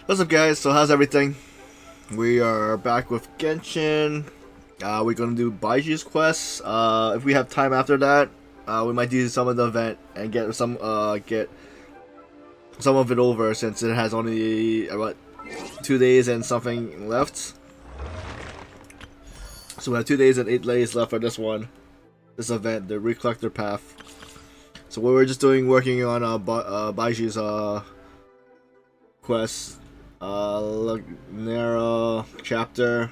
What's up, guys? So how's everything? We are back with Genshin. We're gonna do Baizhu's quest. If we have time after that, we might do some of the event and get some of it over since it has only about 2 days and something left. So we have 2 days and 8 days left for this one, this event, the Recollector Path. So we were just working on Baizhu's quest. Lagenaria Chapter.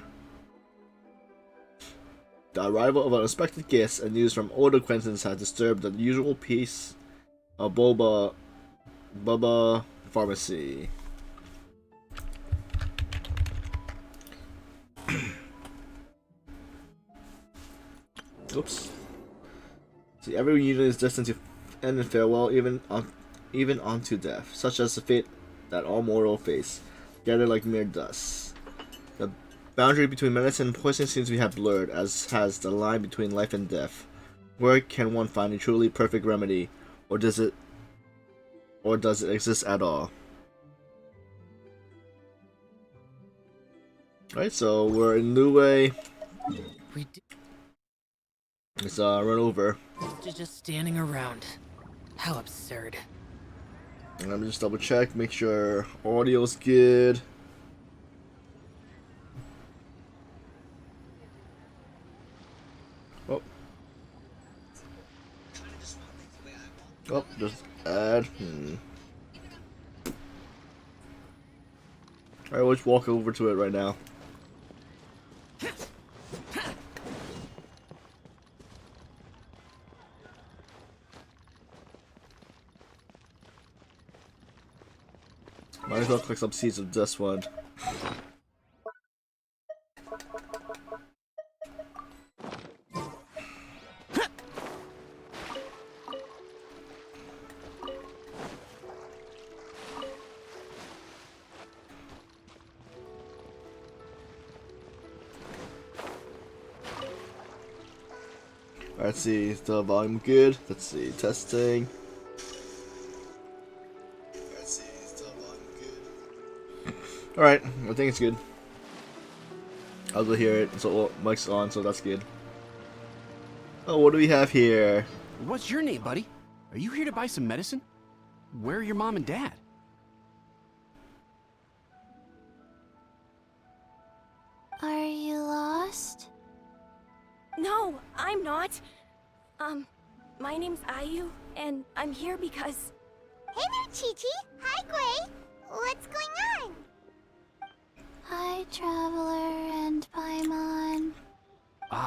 The arrival of unexpected guests and news from old acquaintances had disturbed the usual peace of Bubba Pharmacy. Oops. See, every reunion is destined to end in farewell, even unto death, such as the fate that all mortal face, gathered like mere dust. The boundary between medicine and poison seems to have blurred, as has the line between life and death. Where can one find a truly perfect remedy, or does it exist at all? Alright, so we're in Liyue. Let's run over. Just standing around. How absurd. And let me just double check, make sure audio's good. Oh. Oh, just add. Alright, let's walk over to it right now. Might as well click some seeds of this one. Let's see, is the volume good? Let's see, testing. Let's see, is the volume good? Alright, I think it's good. I'll go hear it. So mic's on, so that's good. Oh, what do we have here? What's your name, buddy? Are you here to buy some medicine? Where are your mom and dad? Are you lost? No, I'm not. My name's Ayu, and I'm here because... Hey there, Chi-Chi. Hi, Gray. What's going on? Hi, Traveler and Paimon.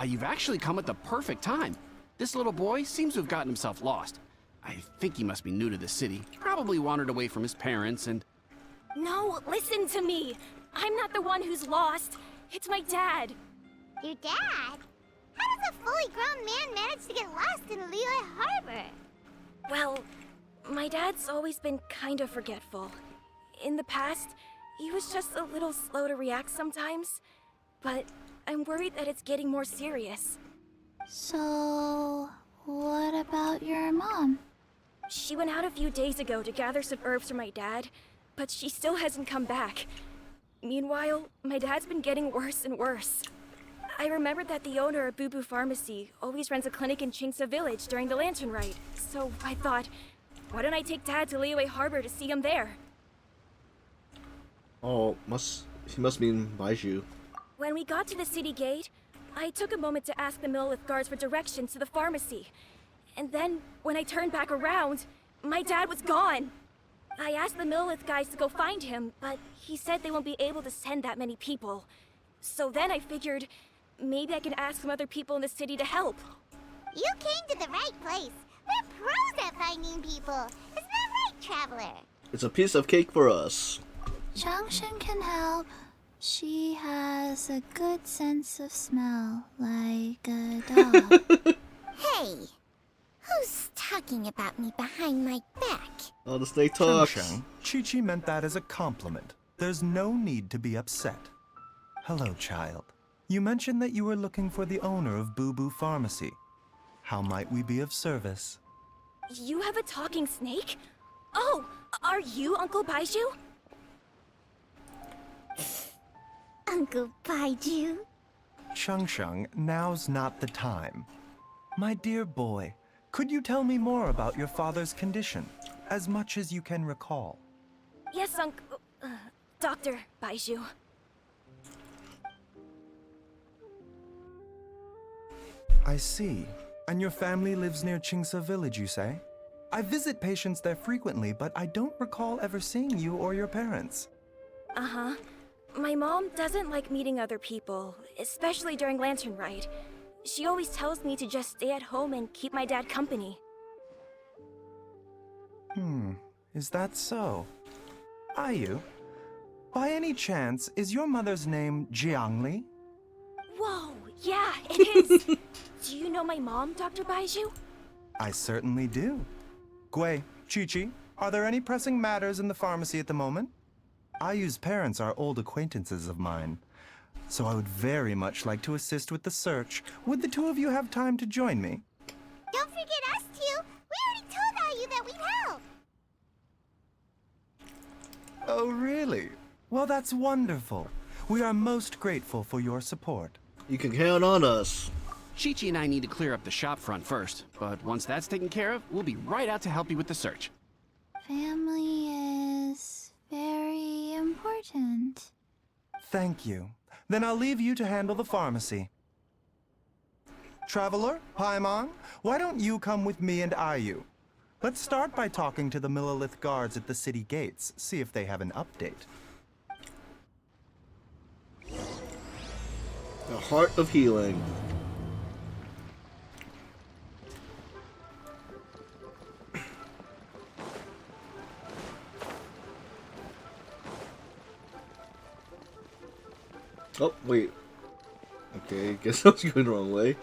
You've actually come at the perfect time. This little boy seems to have gotten himself lost. I think he must be new to the city. Probably wandered away from his parents and... No, listen to me. I'm not the one who's lost. It's my dad. Your dad? How does a fully grown man manage to get lost in Liyue Harbor? Well, my dad's always been kind of forgetful. In the past, he was just a little slow to react sometimes. But I'm worried that it's getting more serious. So, what about your mom? She went out a few days ago to gather some herbs for my dad, but she still hasn't come back. Meanwhile, my dad's been getting worse and worse. I remembered that the owner of Boo Pharmacy always runs a clinic in Chingsa Village during the Lantern Rite, so I thought, why don't I take Dad to Liyue Harbor to see him there? Oh, he must mean Baizhu. When we got to the city gate, I took a moment to ask the Millith guards for directions to the pharmacy. And then, when I turned back around, my dad was gone. I asked the Millith guys to go find him, but he said they won't be able to send that many people. So then I figured, maybe I can ask some other people in the city to help. You came to the right place. We're pros at finding people. Isn't that right, Traveler? It's a piece of cake for us. Junction can help. She has a good sense of smell, like a dog. Hey, who's talking about me behind my back? Oh, the snake talks. Chi-Chi meant that as a compliment. There's no need to be upset. Hello, child. You mentioned that you were looking for the owner of Boo Pharmacy. How might we be of service? You have a talking snake? Oh, are you Uncle Baizhu? Uncle Baizhu. Chung, now's not the time. My dear boy, could you tell me more about your father's condition, as much as you can recall? Yes, Uncle... Dr. Baizhu. I see. And your family lives near Qingse village, you say? I visit patients there frequently, but I don't recall ever seeing you or your parents. Uh-huh. My mom doesn't like meeting other people, especially during Lantern Rite. She always tells me to just stay at home and keep my dad company. Is that so? Ayu, by any chance, is your mother's name Jiangli? Whoa, yeah, it is! Do you know my mom, Dr. Baizhu? I certainly do. Gui, Chi-Chi, are there any pressing matters in the pharmacy at the moment? Ayu's parents are old acquaintances of mine, so I would very much like to assist with the search. Would the two of you have time to join me? Don't forget us two. We already told Ayu that we'd help. Oh, really? Well, that's wonderful. We are most grateful for your support. You can count on us. Chi-Chi and I need to clear up the shop front first, but once that's taken care of, we'll be right out to help you with the search. Family is very important. Thank you. Then I'll leave you to handle the pharmacy. Traveler, Paimon, why don't you come with me and Ayu? Let's start by talking to the Millilith guards at the city gates, see if they have an update. The Heart of Healing. Oh, wait. Okay, guess I was going the wrong way.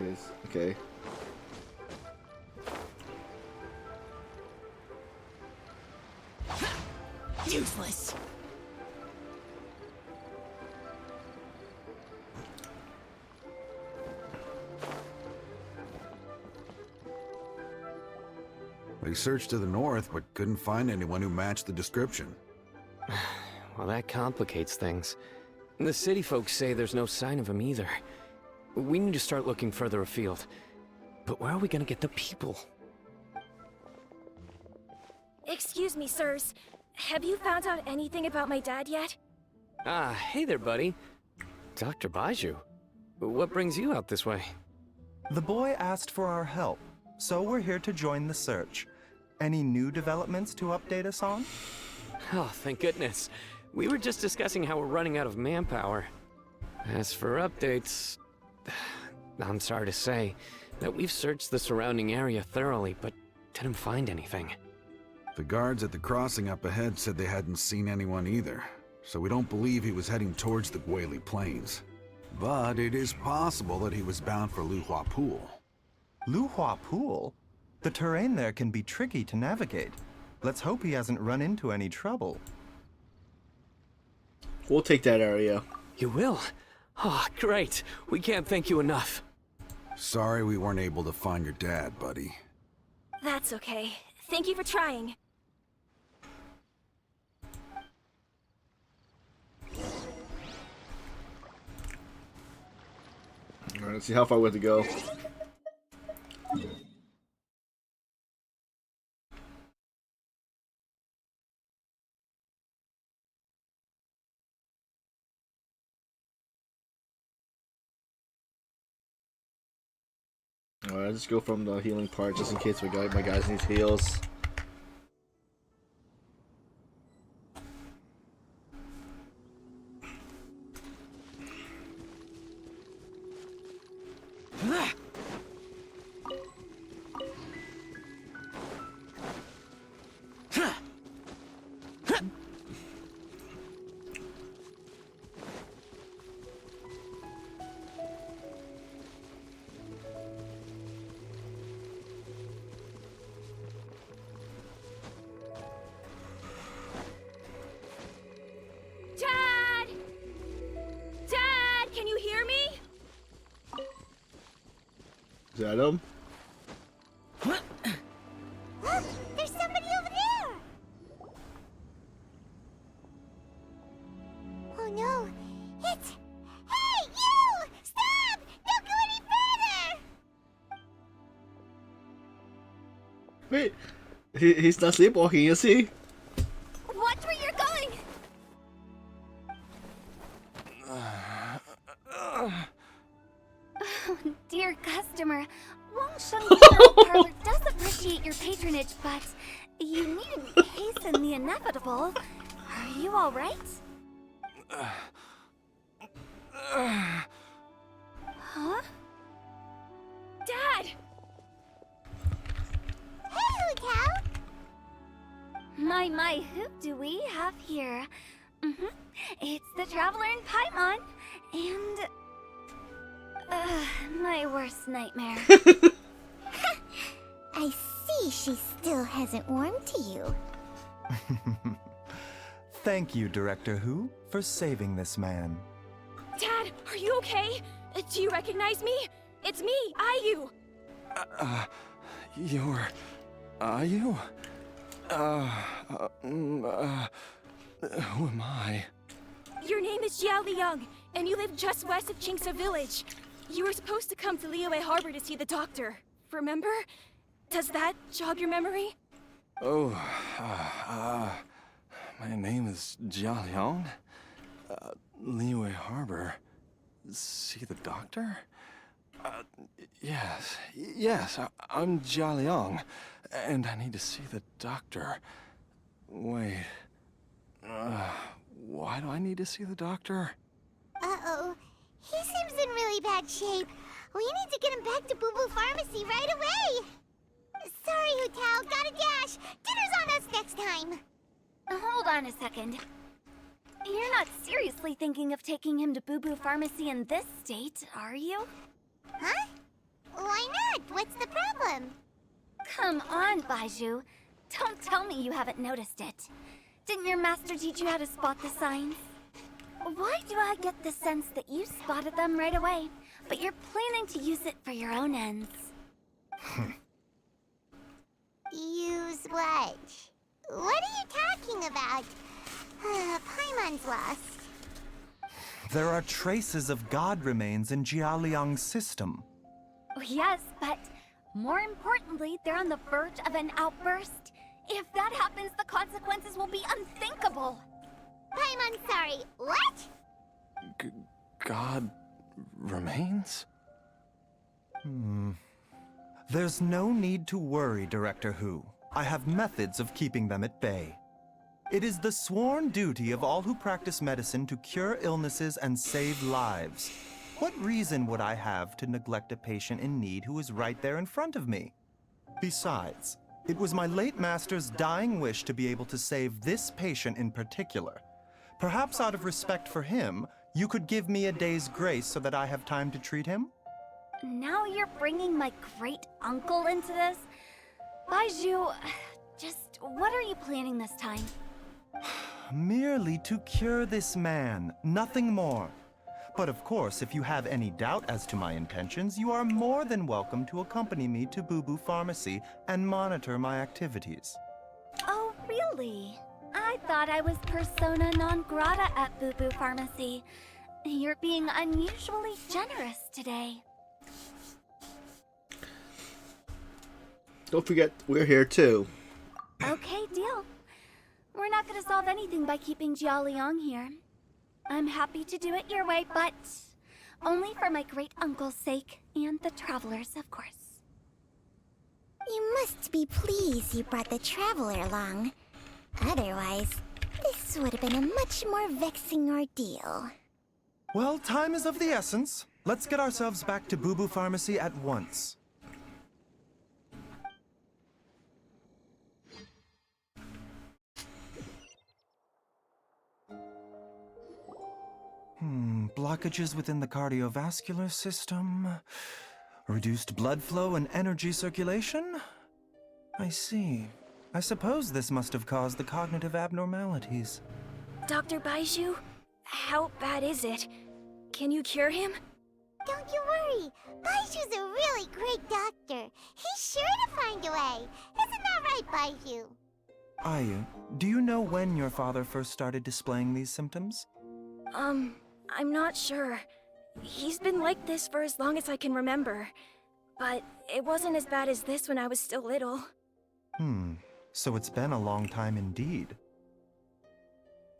Yes, okay. Useless. They searched to the north, but couldn't find anyone who matched the description. Well, that complicates things. The city folks say there's no sign of him either. We need to start looking further afield. But where are we gonna get the people? Excuse me, sirs. Have you found out anything about my dad yet? Ah, hey there, buddy. Dr. Baizhu. What brings you out this way? The boy asked for our help, so we're here to join the search. Any new developments to update us on? Oh, thank goodness. We were just discussing how we're running out of manpower. As for updates, I'm sorry to say that we've searched the surrounding area thoroughly, but didn't find anything. The guards at the crossing up ahead said they hadn't seen anyone either, so we don't believe he was heading towards the Guili Plains. But it is possible that he was bound for Luhua Pool. Luhua Pool? The terrain there can be tricky to navigate. Let's hope he hasn't run into any trouble. We'll take that area. You will? Oh, great. We can't thank you enough. Sorry we weren't able to find your dad, buddy. That's okay. Thank you for trying. Alright, let's see how far we have to go. Alright, let's go from the healing part just in case my guys need heals. Dad! Dad, can you hear me? Is that him? Look, there's somebody over there. Oh Wait, he's not sleepwalking, is he? Watch where you're going! Oh, dear customer, Wang Sheng Parlor does appreciate your patronage, but you needn't hasten the inevitable. Are you alright? Huh? Dad! Hey, Cow! My, who do we have here? It's the Traveler in Paimon, and... my worst nightmare. I see she still hasn't warmed to you. Thank you, Director Who, for saving this man. Dad, are you okay? Do you recognize me? It's me, Ayu. You're... Ayu? Who am I? Your name is Jia Liang, and you live just west of Qingsa Village. You were supposed to come to Liyue Harbor to see the doctor. Remember? Does that jog your memory? Oh, my name is Jia Liang. Liyue Harbor. See the doctor? Yes, I'm Jia Liang, and I need to see the doctor. Wait, why do I need to see the doctor? Uh-oh. He seems in really bad shape. We need to get him back to Boo Boo Pharmacy right away. Sorry, Hutao. Gotta dash. Dinner's on us next time. Hold on a second. You're not seriously thinking of taking him to Boo Boo Pharmacy in this state, are you? Huh? Why not? What's the problem? Come on, Baizhu. Don't tell me you haven't noticed it. Didn't your master teach you how to spot the signs? Why do I get the sense that you spotted them right away, but you're planning to use it for your own ends? Use what? What are you talking about? Paimon's lost. There are traces of god remains in Jia Liang's system. Yes, but more importantly, they're on the verge of an outburst. If that happens, the consequences will be unthinkable. Paimon, sorry. What? God remains? There's no need to worry, Director Who. I have methods of keeping them at bay. It is the sworn duty of all who practice medicine to cure illnesses and save lives. What reason would I have to neglect a patient in need who is right there in front of me? Besides, it was my late master's dying wish to be able to save this patient in particular. Perhaps out of respect for him, you could give me a day's grace so that I have time to treat him? Now you're bringing my great-uncle into this? Baizhu, just what are you planning this time? Merely to cure this man, nothing more. But of course, if you have any doubt as to my intentions, you are more than welcome to accompany me to Boo Boo Pharmacy and monitor my activities. Oh, really? I thought I was persona non grata at Boo Boo Pharmacy. You're being unusually generous today. Don't forget, we're here too. Okay, deal. We're not gonna solve anything by keeping Jia Liang here. I'm happy to do it your way, but only for my great-uncle's sake, and the Traveler's, of course. You must be pleased you brought the Traveler along. Otherwise, this would have been a much more vexing ordeal. Well, time is of the essence. Let's get ourselves back to Boo Boo Pharmacy at once. Blockages within the cardiovascular system, reduced blood flow and energy circulation? I see. I suppose this must have caused the cognitive abnormalities. Dr. Baizhu, how bad is it? Can you cure him? Don't you worry. Baizhu's a really great doctor. He's sure to find a way. Isn't that right, Baizhu? Ayu, do you know when your father first started displaying these symptoms? I'm not sure. He's been like this for as long as I can remember. But it wasn't as bad as this when I was still little. So it's been a long time indeed.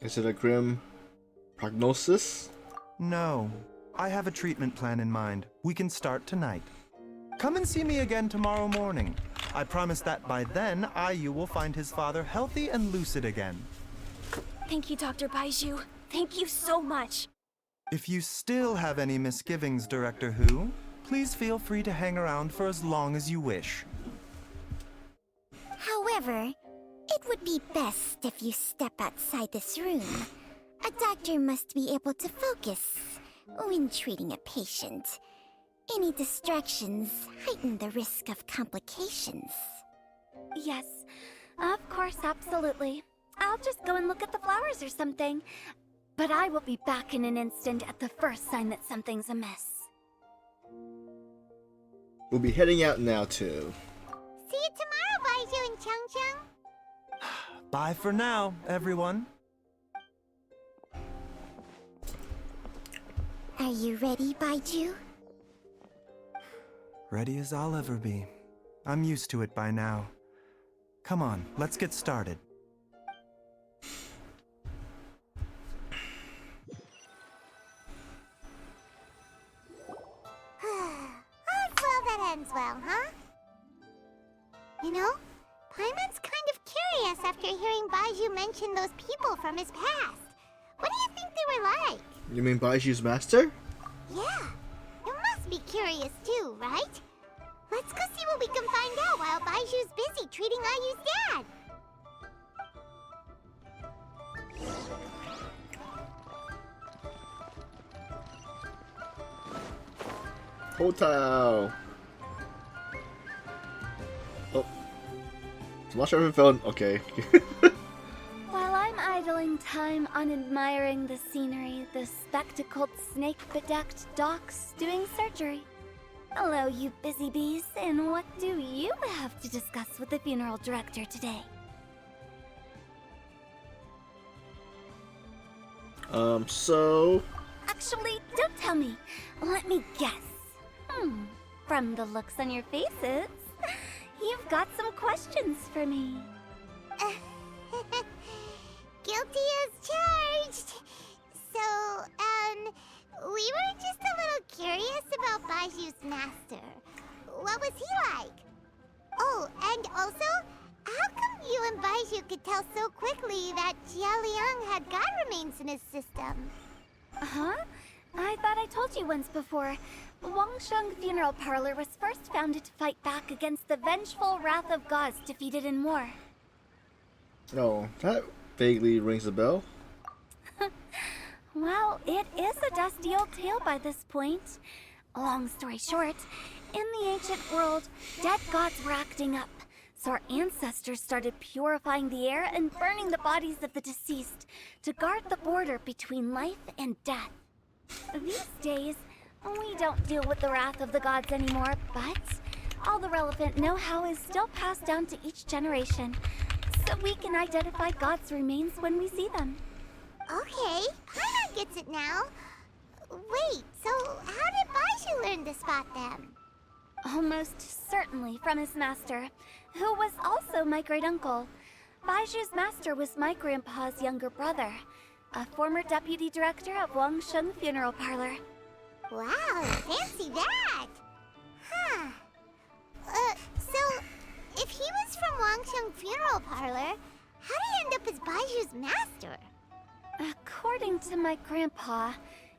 Is it a grim prognosis? No, I have a treatment plan in mind. We can start tonight. Come and see me again tomorrow morning. I promise that by then, Ayu will find his father healthy and lucid again. Thank you, Dr. Baizhu. Thank you so much. If you still have any misgivings, Director Hu, please feel free to hang around for as long as you wish. However, it would be best if you step outside this room. A doctor must be able to focus when treating a patient. Any distractions heighten the risk of complications. Yes, of course, absolutely. I'll just go and look at the flowers or something. But I will be back in an instant at the first sign that something's amiss. We'll be heading out now too. See you tomorrow, Baizhu and Changcheng. Bye for now, everyone. Are you ready, Baizhu? Ready as I'll ever be. I'm used to it by now. Come on, let's get started. Well, that ends well, huh? You know, Paimon's kind of curious after hearing Baizhu mention those people from his past. What do you think they were like? You mean Baiju's master? Yeah, you must be curious too, right? Let's go see what we can find out while Baiju's busy treating Ayu's dad. Hotel. Oh. Watch out for phone. Okay. While I'm idling time on admiring the scenery, the spectacled snake-bedecked docs doing surgery. Hello, you busy bees, and what do you have to discuss with the funeral director today? So... Actually, don't tell me. Let me guess. From the looks on your faces, you've got some questions for me. Guilty as charged. So, we were just a little curious about Baiju's master. What was he like? Oh, and also, how come you and Baizhu could tell so quickly that Jia Liang had god remains in his system? Huh? I thought I told you once before. Wangsheng Funeral Parlor was first founded to fight back against the vengeful wrath of gods defeated in war. Oh, that vaguely rings a bell. Well, it is a dusty old tale by this point. Long story short, in the ancient world, dead gods were acting up, so our ancestors started purifying the air and burning the bodies of the deceased to guard the border between life and death. These days, we don't deal with the wrath of the gods anymore, but all the relevant know-how is still passed down to each generation, so we can identify gods' remains when we see them. Okay, Paimon gets it now. Wait, so how did Baizhu learn to spot them? Almost certainly from his master, who was also my great-uncle. Baiju's master was my grandpa's younger brother, a former deputy director of Wangsheng Funeral Parlor. Wow, fancy that! Huh. So, if he was from Wangsheng Funeral Parlor, how did he end up as Baiju's master? According to my grandpa,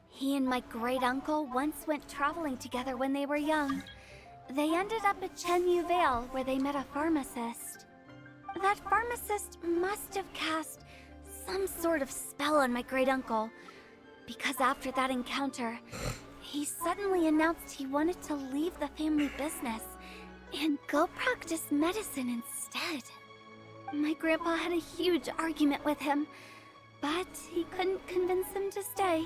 he and my great-uncle once went traveling together when they were young. They ended up at Chenyu Vale, where they met a pharmacist. That pharmacist must have cast some sort of spell on my great-uncle, because after that encounter, he suddenly announced he wanted to leave the family business and go practice medicine instead. My grandpa had a huge argument with him, but he couldn't convince him to stay.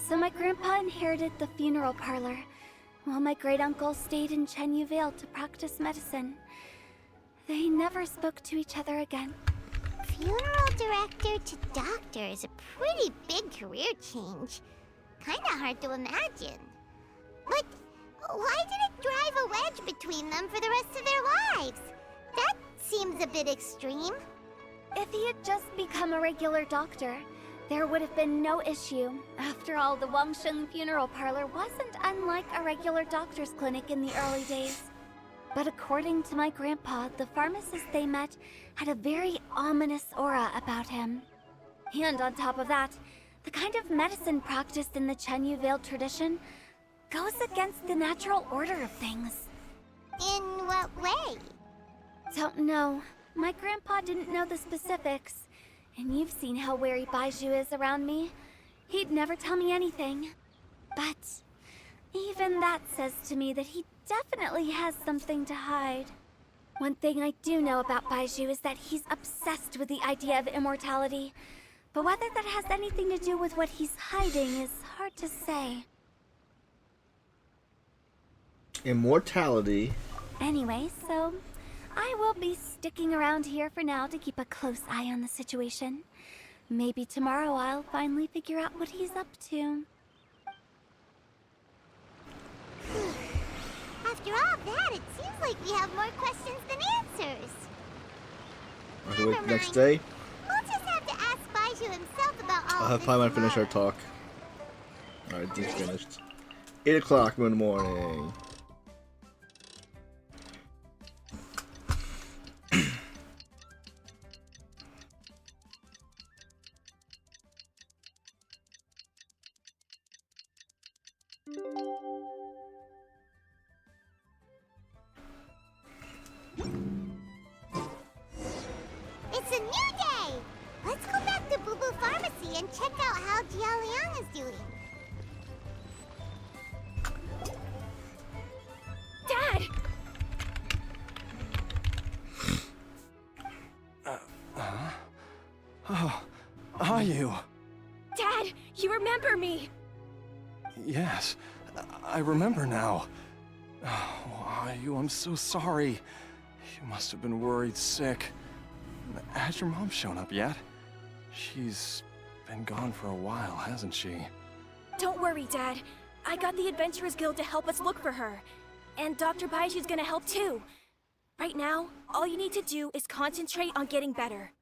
So my grandpa inherited the funeral parlor, while my great-uncle stayed in Chenyu Vale to practice medicine. They never spoke to each other again. Funeral director to doctor is a pretty big career change. Kinda hard to imagine. But why did it drive a wedge between them for the rest of their lives? That seems a bit extreme. If he had just become a regular doctor, there would have been no issue. After all, the Wangsheng Funeral Parlor wasn't unlike a regular doctor's clinic in the early days. But according to my grandpa, the pharmacist they met had a very ominous aura about him. And on top of that, the kind of medicine practiced in the Chenyu Vale tradition goes against the natural order of things. In what way? Don't know. My grandpa didn't know the specifics. And you've seen how wary Baizhu is around me. He'd never tell me anything. But even that says to me that he definitely has something to hide. One thing I do know about Baizhu is that he's obsessed with the idea of immortality. But whether that has anything to do with what he's hiding is hard to say. Immortality. Anyway, so I will be sticking around here for now to keep a close eye on the situation. Maybe tomorrow I'll finally figure out what he's up to. After all that, it seems like we have more questions than answers. I'll do it Never next mind. day. We'll just have to ask Baizhu himself about all I'll have this time to finish our tomorrow. talk. Alright, this is finished. 8 o'clock in the morning. It's a new day! Let's go back to Boo Boo Pharmacy and check out how Jia Liang is doing. Dad! Oh, are you? Dad, you remember me! Yes, I remember now. Oh, are you? I'm so sorry. You must have been worried sick. Has your mom shown up yet? She's been gone for a while, hasn't she? Don't worry, Dad. I got the Adventurers Guild to help us look for her. And Dr. Baizhu's gonna help too. Right now, all you need to do is concentrate on getting better.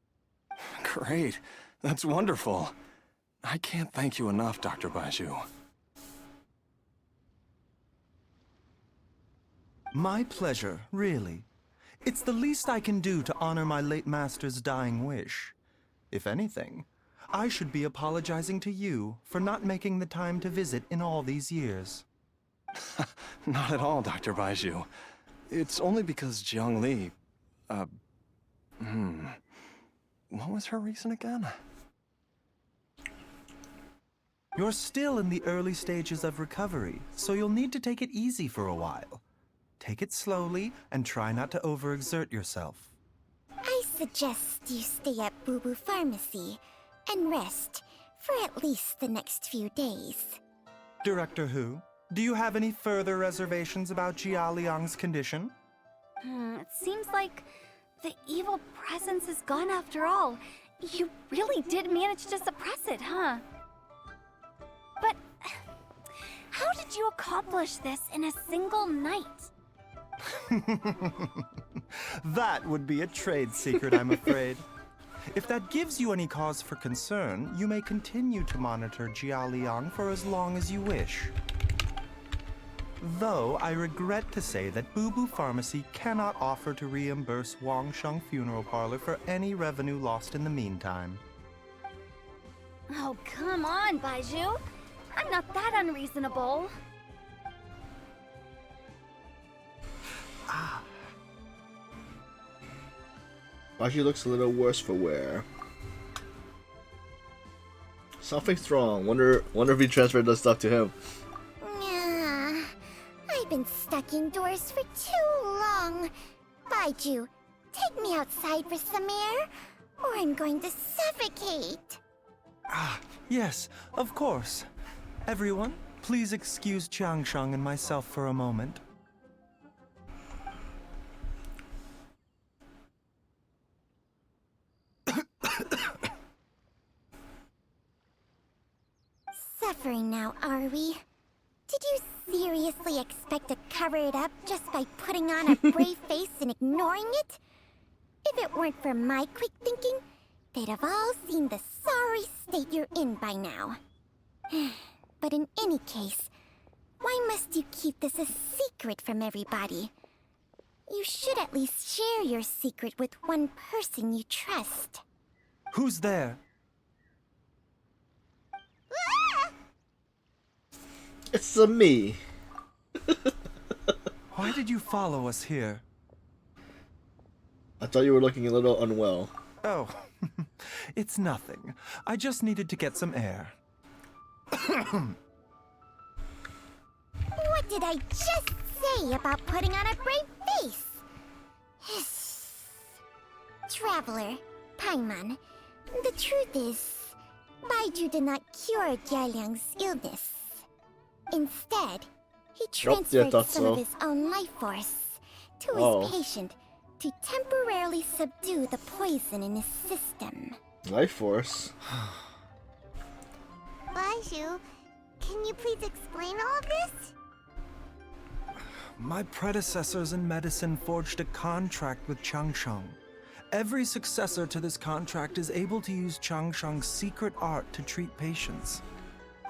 Great. That's wonderful. I can't thank you enough, Dr. Baizhu. My pleasure, really. It's the least I can do to honor my late master's dying wish. If anything, I should be apologizing to you for not making the time to visit in all these years. Not at all, Dr. Baizhu. It's only because Jiang Li... What was her reason again? You're still in the early stages of recovery, so you'll need to take it easy for a while. Take it slowly and try not to overexert yourself. I suggest you stay at Boo Boo Pharmacy and rest for at least the next few days. Director Hu, do you have any further reservations about Jia Liang's condition? It seems like the evil presence is gone after all. You really did manage to suppress it, huh? But how did you accomplish this in a single night? That would be a trade secret, I'm afraid. If that gives you any cause for concern, you may continue to monitor Jia Liang for as long as you wish. Though I regret to say that Boo Boo Pharmacy cannot offer to reimburse Wangsheng Funeral Parlor for any revenue lost in the meantime. Oh, come on, Baizhu. I'm not that unreasonable. Baizhu looks a little worse for wear. Something's wrong. Wonder if he transferred the stuff to him. Nah, I've been stuck indoors for too long. Baizhu, take me outside for some air, or I'm going to suffocate. Yes, of course. Everyone, please excuse Changsheng and myself for a moment. Suffering now, are we? Did you seriously expect to cover it up just by putting on a brave face and ignoring it? If it weren't for my quick thinking, they'd have all seen the sorry state you're in by now. But in any case, why must you keep this a secret from everybody? You should at least share your secret with one person you trust. Who's there? It's me. Why did you follow us here? I thought you were looking a little unwell. Oh, it's nothing. I just needed to get some air. What did I just say about putting on a brave face? Traveler, Paimon, the truth is, Baizhu did not cure Jialiang's illness. Instead, he transferred some of his own life force to his patient to temporarily subdue the poison in his system. Life force? Baizhu, can you please explain all of this? My predecessors in medicine forged a contract with Changsheng. Every successor to this contract is able to use Changsheng's secret art to treat patients.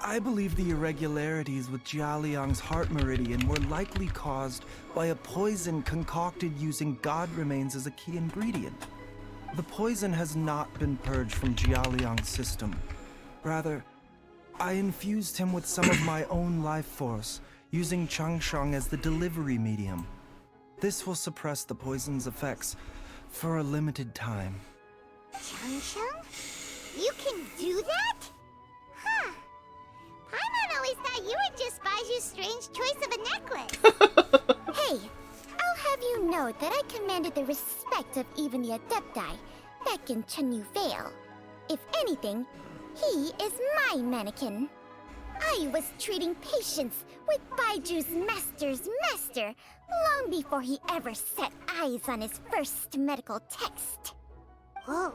I believe the irregularities with Jialiang's heart meridian were likely caused by a poison concocted using god remains as a key ingredient. The poison has not been purged from Jialiang's system. Rather, I infused him with some of my own life force, using Changsheng as the delivery medium. This will suppress the poison's effects for a limited time. Changsheng? You can do that? Huh. Paimon always thought you were just Baizhu's strange choice of a necklace. Hey, I'll have you know that I commanded the respect of even the Adepti back in Chenyu Vale. If anything, he is my mannequin. I was treating patients with Baiju's master's master long before he ever set eyes on his first medical text. Whoa.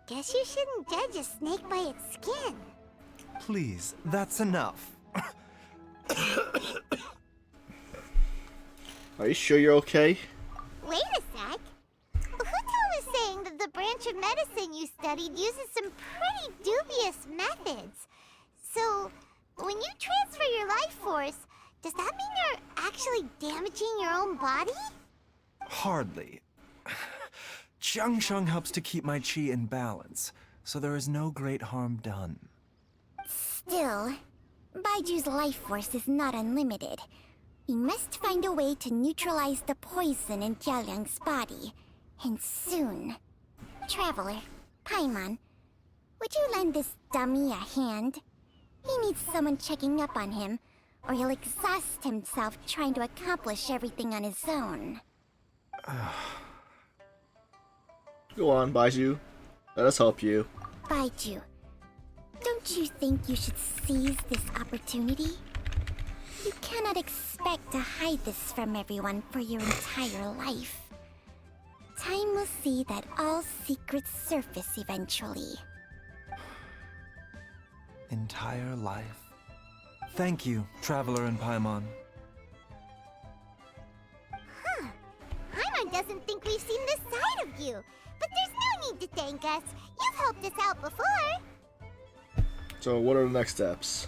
Guess you shouldn't judge a snake by its skin. Please, that's enough. Are you sure you're okay? Wait a sec. Huto was saying that the branch of medicine you studied uses some pretty dubious methods. So, when you transfer your life force, does that mean you're actually damaging your own body? Hardly. Changsheng helps to keep my chi in balance, so there is no great harm done. Still, Baiju's life force is not unlimited. We must find a way to neutralize the poison in Jialiang's body, and soon. Traveler, Paimon, would you lend this dummy a hand? He needs someone checking up on him, or he'll exhaust himself trying to accomplish everything on his own. Go on, Baizhu. Let us help you. Baizhu, don't you think you should seize this opportunity? You cannot expect to hide this from everyone for your entire life. Time will see that all secrets surface eventually. Entire life. Thank you, Traveler and Paimon. Huh. Paimon doesn't think we've seen this side of you. But there's no need to thank us. You've helped us out before. So what are the next steps?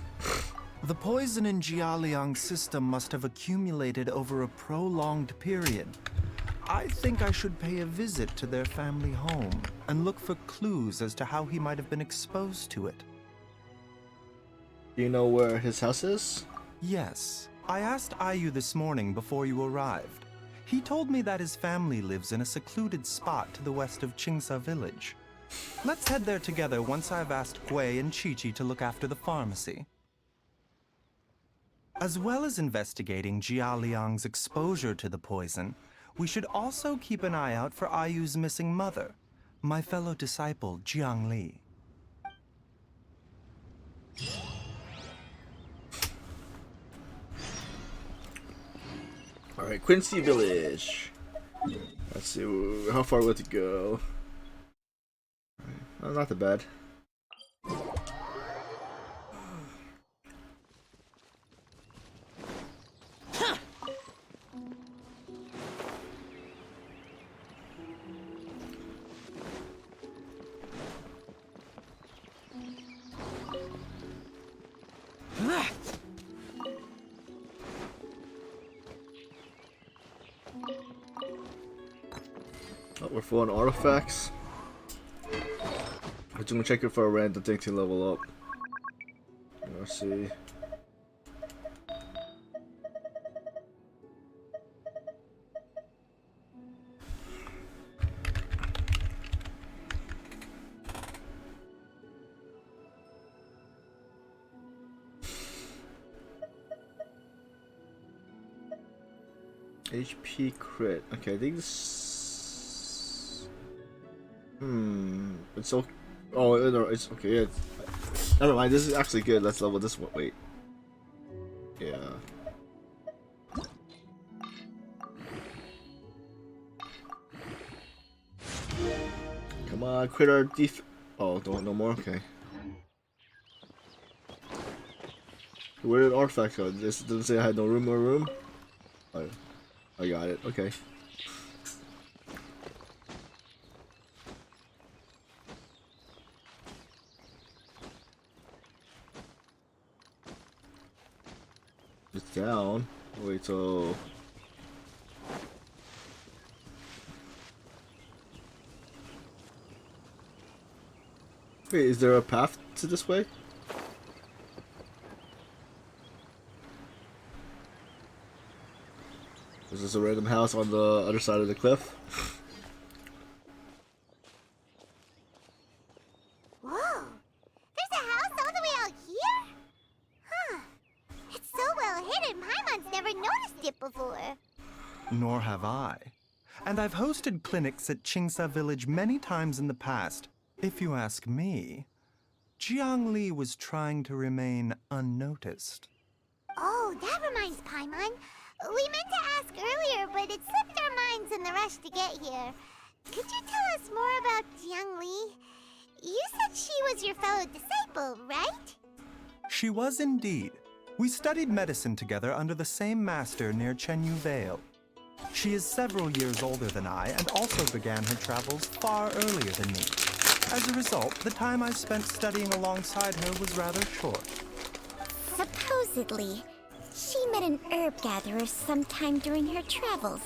The poison in Jialiang's system must have accumulated over a prolonged period. I think I should pay a visit to their family home and look for clues as to how he might have been exposed to it. Do you know where his house is? Yes. I asked Ayu this morning before you arrived. He told me that his family lives in a secluded spot to the west of Qingsa village. Let's head there together once I've asked Gui and Chi-Chi to look after the pharmacy. As well as investigating Jialiang's exposure to the poison, we should also keep an eye out for Ayu's missing mother, my fellow disciple Jiang Li. Alright, Quincy Village. Let's see, how far would it go? Oh, not that bad. We're full on artifacts. I'm just gonna check it for a random thing to level up. Let's see. HP crit. Okay, I think this. It's so. Oh, no, it's okay. Yeah, never mind. This is actually good. Let's level this one. Wait. Yeah. Come on, crit our def. Oh, don't no more. Okay. Where did artifact go? This doesn't say I had no room or room. Oh, I got it. Okay. It's down. Wait till. Wait, is there a path to this way? Is this a random house on the other side of the cliff? Whoa! There's a house all the way out here? Huh. It's so well hidden, Paimon's never noticed it before. Nor have I. And I've hosted clinics at Qingsa Village many times in the past. If you ask me, Jiangli was trying to remain unnoticed. Oh, that reminds Paimon. We meant to ask earlier, but it slipped our minds in the rush to get here. Could you tell us more about Jiangli? You said she was your fellow disciple, right? She was indeed. We studied medicine together under the same master near Chenyu Vale. She is several years older than I and also began her travels far earlier than me. As a result, the time I spent studying alongside her was rather short. Supposedly, she met an herb gatherer sometime during her travels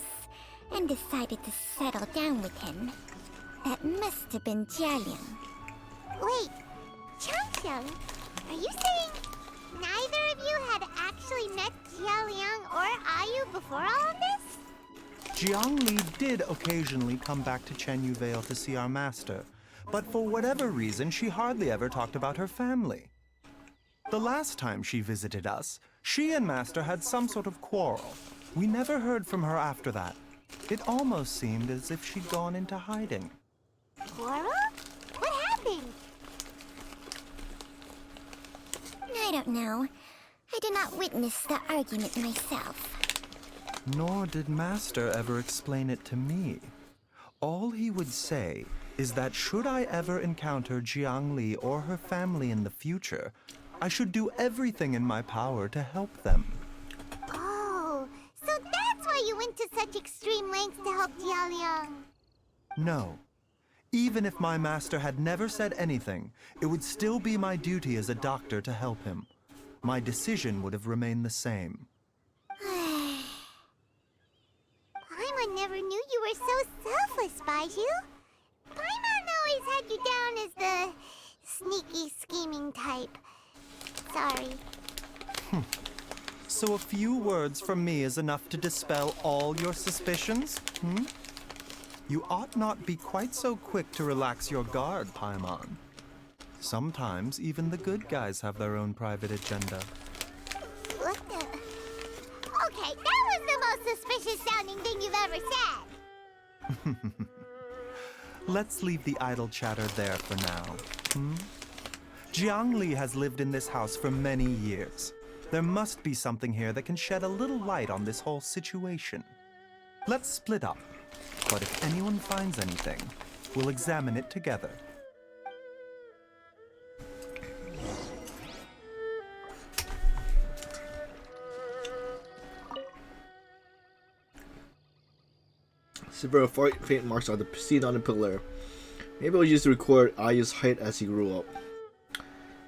and decided to settle down with him. That must have been Jialiang. Wait, Changxiang, are you saying neither of you had actually met Jialiang or Ayu before all of this? Jiangli did occasionally come back to Chenyu Vale to see our master, but for whatever reason, she hardly ever talked about her family. The last time she visited us, she and Master had some sort of quarrel. We never heard from her after that. It almost seemed as if she'd gone into hiding. Quarrel? What happened? I don't know. I did not witness the argument myself. Nor did Master ever explain it to me. All he would say is that should I ever encounter Jiangli or her family in the future, I should do everything in my power to help them. Oh, so that's why you went to such extreme lengths to help Jialiang. No. Even if my master had never said anything, it would still be my duty as a doctor to help him. My decision would have remained the same. Paimon never knew you were so selfless, Baizhu. Paimon always had you down as the sneaky, scheming type. Sorry. So a few words from me is enough to dispel all your suspicions? You ought not be quite so quick to relax your guard, Paimon. Sometimes even the good guys have their own private agenda. What the? Okay, that was the most suspicious sounding thing you've ever said. Let's leave the idle chatter there for now. Jiangli has lived in this house for many years. There must be something here that can shed a little light on this whole situation. Let's split up. But if anyone finds anything, we'll examine it together. Several faint marks on the seen on the pillar. Maybe I'll use to record Ayu's height as he grew up.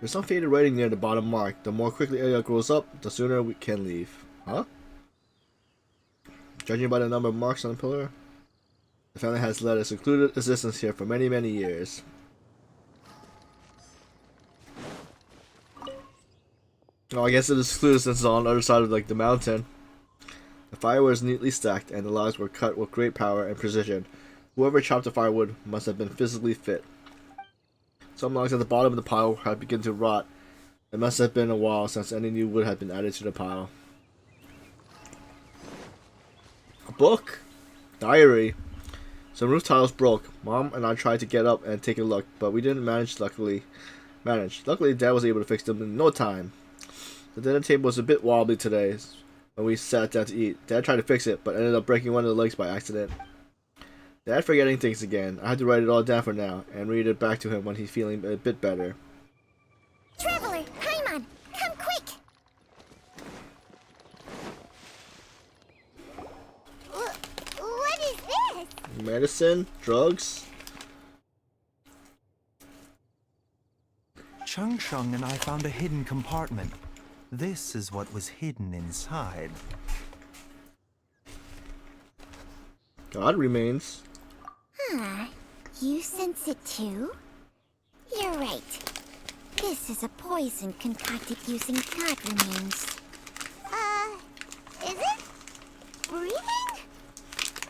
There's some faded writing near the bottom mark. The more quickly Aya grows up, the sooner we can leave. Huh? Judging by the number of marks on the pillar? The family has led a secluded existence here for many, many years. Oh, I guess it is secluded since it's on the other side of like the mountain. The fire was neatly stacked, and the logs were cut with great power and precision. Whoever chopped the firewood must have been physically fit. Some logs at the bottom of the pile had begun to rot. It must have been a while since any new wood had been added to the pile. A book? Diary. Some roof tiles broke. Mom and I tried to get up and take a look, but we didn't manage. Luckily, Dad was able to fix them in no time. The dinner table was a bit wobbly today when we sat down to eat. Dad tried to fix it, but ended up breaking one of the legs by accident. Dad forgetting things again. I had to write it all down for now and read it back to him when he's feeling a bit better. Traveler, Paimon, come quick! What is this? Medicine? Drugs? Chung Chung and I found a hidden compartment. This is what was hidden inside. God remains. Huh. You sense it too? You're right. This is a poison concocted using god remains. Is it? Breathing?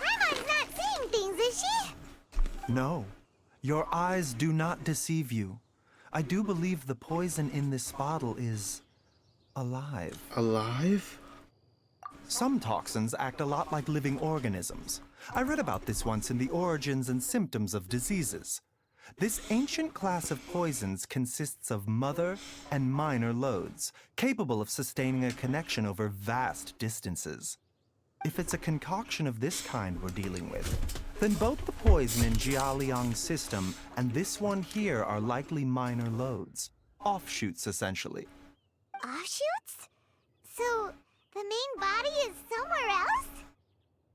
Paimon's not seeing things, is she? No, your eyes do not deceive you. I do believe the poison in this bottle is alive. Alive? Some toxins act a lot like living organisms. I read about this once in the Origins and Symptoms of Diseases. This ancient class of poisons consists of mother and minor loads, capable of sustaining a connection over vast distances. If it's a concoction of this kind we're dealing with, then both the poison in Jialiang's system and this one here are likely minor loads. Offshoots, essentially. Offshoots? So, the main body is somewhere else?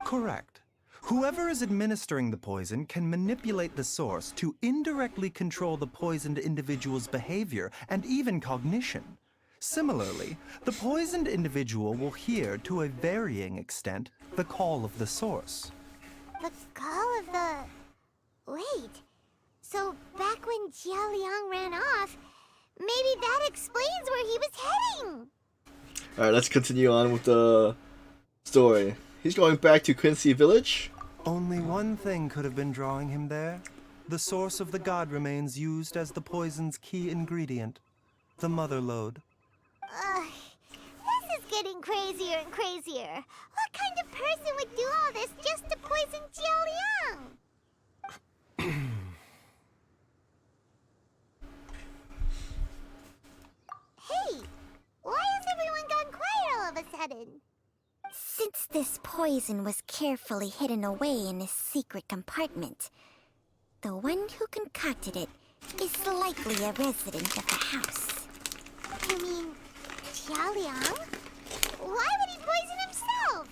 Correct. Whoever is administering the poison can manipulate the source to indirectly control the poisoned individual's behavior and even cognition. Similarly, the poisoned individual will hear, to a varying extent, the call of the source. The call of the... Wait. So, back when Jialiang ran off, maybe that explains where he was heading! Alright, let's continue on with the story. He's going back to Quincy Village? Only one thing could have been drawing him there. The source of the god remains used as the poison's key ingredient. The mother lode. This is getting crazier and crazier. What kind of person would do all this just to poison Jialiang? Hey, why has everyone gone quiet all of a sudden? Since this poison was carefully hidden away in a secret compartment, the one who concocted it is likely a resident of the house. You mean Jialiang? Why would he poison himself?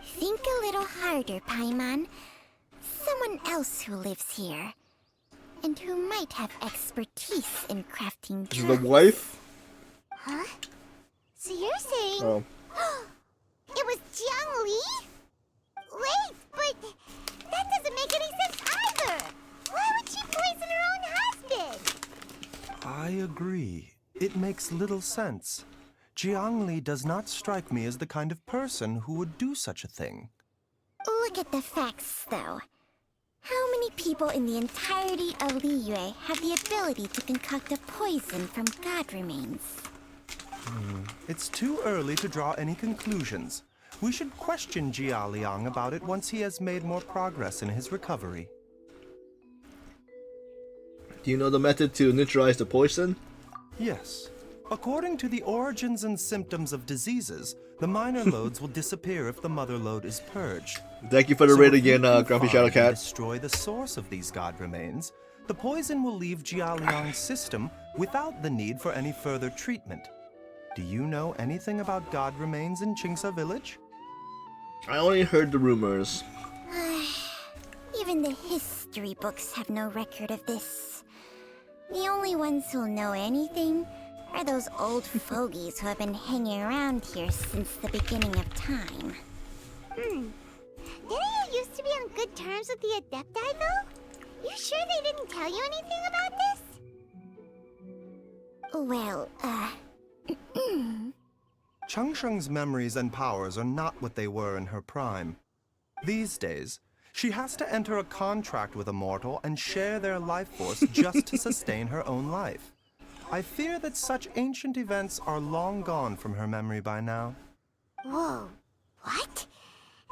Think a little harder, Paimon. Someone else who lives here, and who might have expertise in crafting drugs. The wife? Huh? So you're saying... Oh. It was Jiang Li? Wait, but that doesn't make any sense either. Why would she poison her own husband? I agree. It makes little sense. Jiang Li does not strike me as the kind of person who would do such a thing. Look at the facts, though. How many people in the entirety of Liyue have the ability to concoct a poison from god remains? It's too early to draw any conclusions. We should question Jialiang about it once he has made more progress in his recovery. Do you know the method to neutralize the poison? Yes. According to the Origins and Symptoms of Diseases, the minor loads will disappear if the mother load is purged. Thank you for the So raid if we again, can Grumpy find Shadow and Cat. destroy the source of these god remains, the poison will leave Jialiang's system without the need for any further treatment. Do you know anything about god remains in Qingsa Village? I only heard the rumors. Even the history books have no record of this. The only ones who'll know anything are those old fogies who have been hanging around here since the beginning of time. Didn't you used to be on good good terms with the Adepti, though? You sure they didn't tell you anything about this? Well, Changsheng's memories and powers are not what they were in her prime. These days, she has to enter a contract with a mortal and share their life force just to sustain her own life. I fear that such ancient events are long gone from her memory by now. Whoa, what?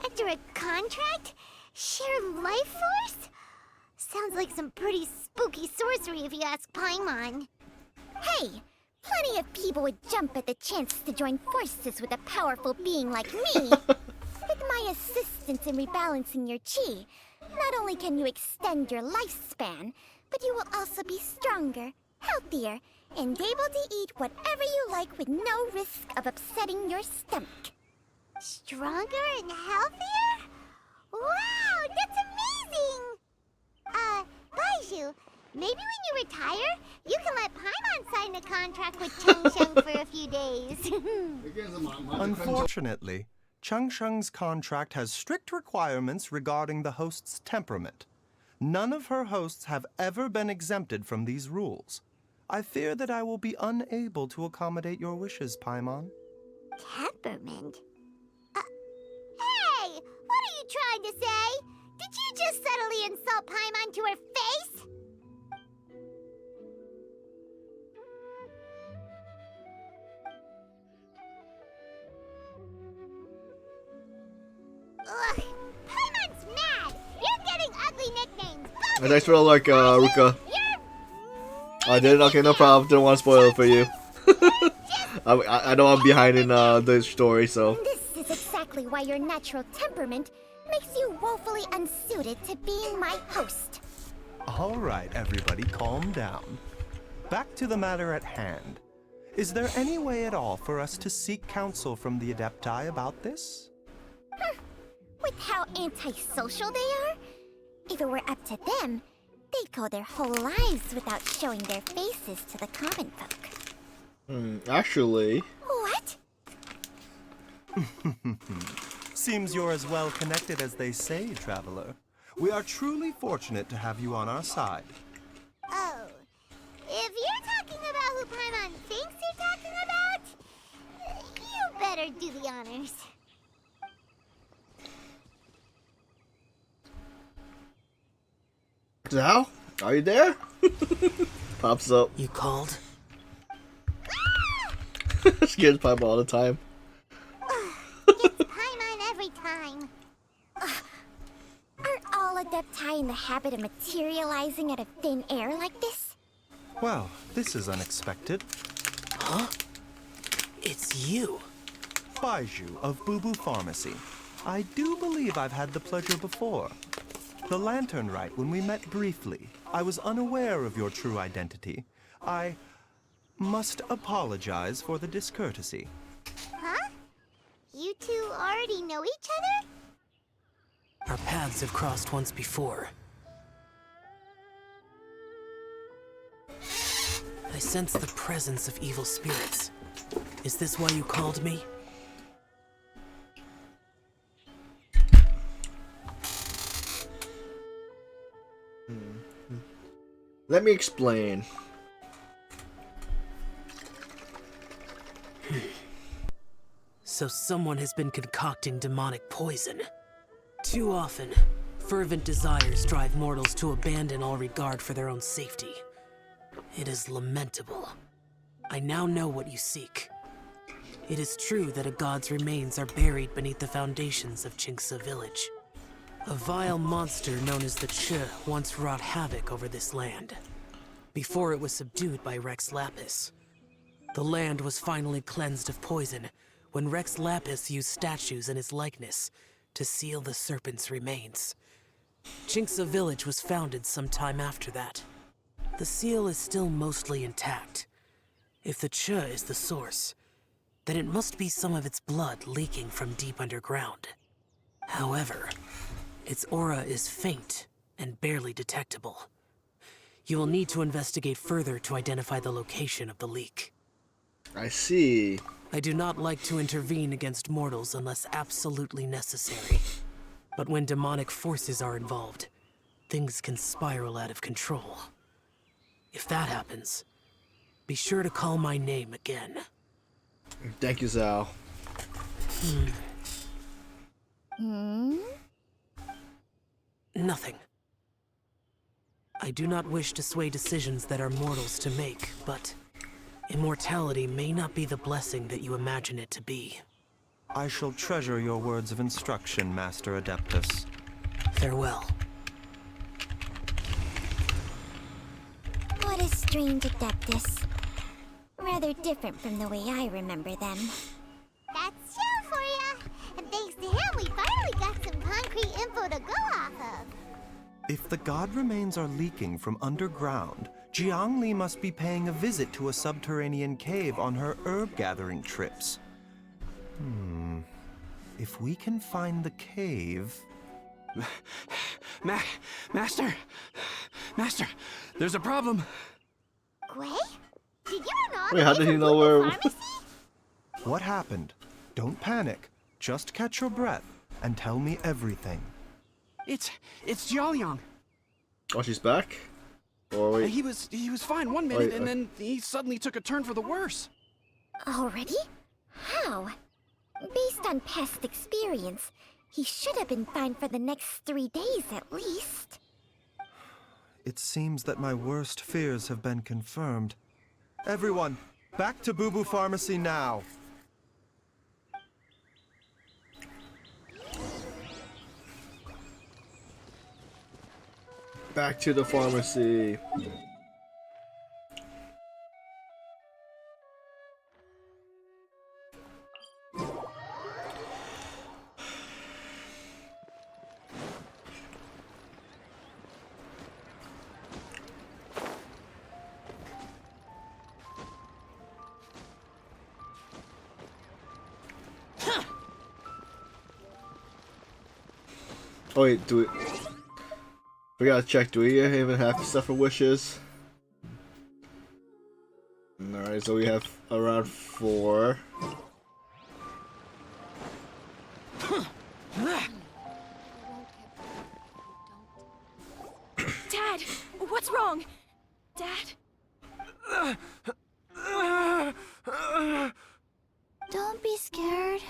Enter a contract? Share life force? Sounds like some pretty spooky sorcery if you ask Paimon. Hey, plenty of people would jump at the chance to join forces with a powerful being like me. With my assistance in rebalancing your chi, not only can you extend your lifespan, but you will also be stronger, healthier, and able to eat whatever you like with no risk of upsetting your stomach. Stronger and healthier? Wow, that's amazing! Baizhu, maybe when you retire, you can let Paimon sign a contract with Changsheng for a few days. Unfortunately, Changsheng's contract has strict requirements regarding the host's temperament. None of her hosts have ever been exempted from these rules. I fear that I will be unable to accommodate your wishes, Paimon. Temperament? Hey! What are you trying to say? Did you just subtly insult Paimon to her face? Ugh! Paimon's mad! You're getting ugly nicknames! Thanks for the like, Ruka. I did? Okay, no problem. Didn't want to spoil it for you. I know I'm behind in the story, so. This is exactly why your natural temperament makes you woefully unsuited to being my host. All right, everybody, calm down. Back to the matter at hand. Is there any way at all for us to seek counsel from the Adepti about this? With how antisocial they are, if it were up to them, they'd go their whole lives without showing their faces to the common folk. Actually. What? Seems you're as well connected as they say, Traveler. We are truly fortunate to have you on our side. Oh, if you're talking about who Paimon thinks you're talking about, you better do the honors. Zhao? Are you there? Pops up. You called? Scares Paimon all the time. It's Paimon every time. Aren't all Adepti in the habit of materializing out of thin air like this? Well, this is unexpected. Huh? It's you. Baizhu of Boo Pharmacy. I do believe I've had the pleasure before. The Lantern Rite, when we met briefly, I was unaware of your true identity. I must apologize for the discourtesy. Huh? You two already know each other? Our paths have crossed once before. I sense the presence of evil spirits. Is this why you called me? Let me explain. So someone has been concocting demonic poison. Too often, fervent desires drive mortals to abandon all regard for their own safety. It is lamentable. I now know what you seek. It is true that a god's remains are buried beneath the foundations of Qingce village. A vile monster known as the Che once wrought havoc over this land, before it was subdued by Rex Lapis. The land was finally cleansed of poison when Rex Lapis used statues in his likeness to seal the serpent's remains. Qingce village was founded some time after that. The seal is still mostly intact. If the Che is the source, then it must be some of its blood leaking from deep underground. However, its aura is faint and barely detectable. You will need to investigate further to identify the location of the leak. I see. I do not like to intervene against mortals unless absolutely necessary. But when demonic forces are involved, things can spiral out of control. If that happens, be sure to call my name again. Thank you, Zal. Nothing. I do not wish to sway decisions that are mortals to make, but immortality may not be the blessing that you imagine it to be. I shall treasure your words of instruction, Master Adeptus. Farewell. What a strange Adeptus. Rather different from the way I remember them. That's Shell for ya! And thanks to him, we finally got some concrete info to go off of. If the god remains are leaking from underground, Jiangli must be paying a visit to a subterranean cave on her herb-gathering trips. If we can find the cave... Master! Master! There's a problem! Gwei? Did you run all Wait, the how way did he from know Google where- Pharmacy? What happened? Don't panic. Just catch your breath and tell me everything. It's Jiaoliang. Oh, she's back? Or wait. He was fine one minute, Wait, and then he suddenly took a turn for the worse. Already? How? Based on past experience, he should have been fine for the next 3 days at least. It seems that my worst fears have been confirmed. Everyone, back to Boo Boo Pharmacy now! Back to the pharmacy. Oh wait, do we... We gotta check, do we even have stuff for wishes? Alright, so we have around 4. Dad, what's wrong? Dad? Don't be scared.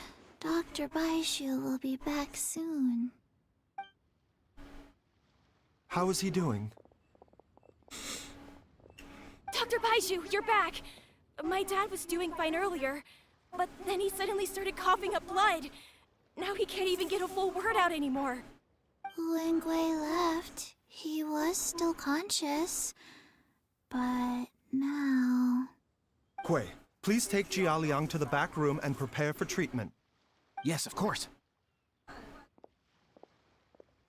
Dr. Baizhu will be back soon. How is he doing? Dr. Baizhu, you're back! My dad was doing fine earlier, but then he suddenly started coughing up blood. Now he can't even get a full word out anymore. When Gwei left, he was still conscious. But now... Gwei, please take Jiaoliang to the back room and prepare for treatment. Yes, of course.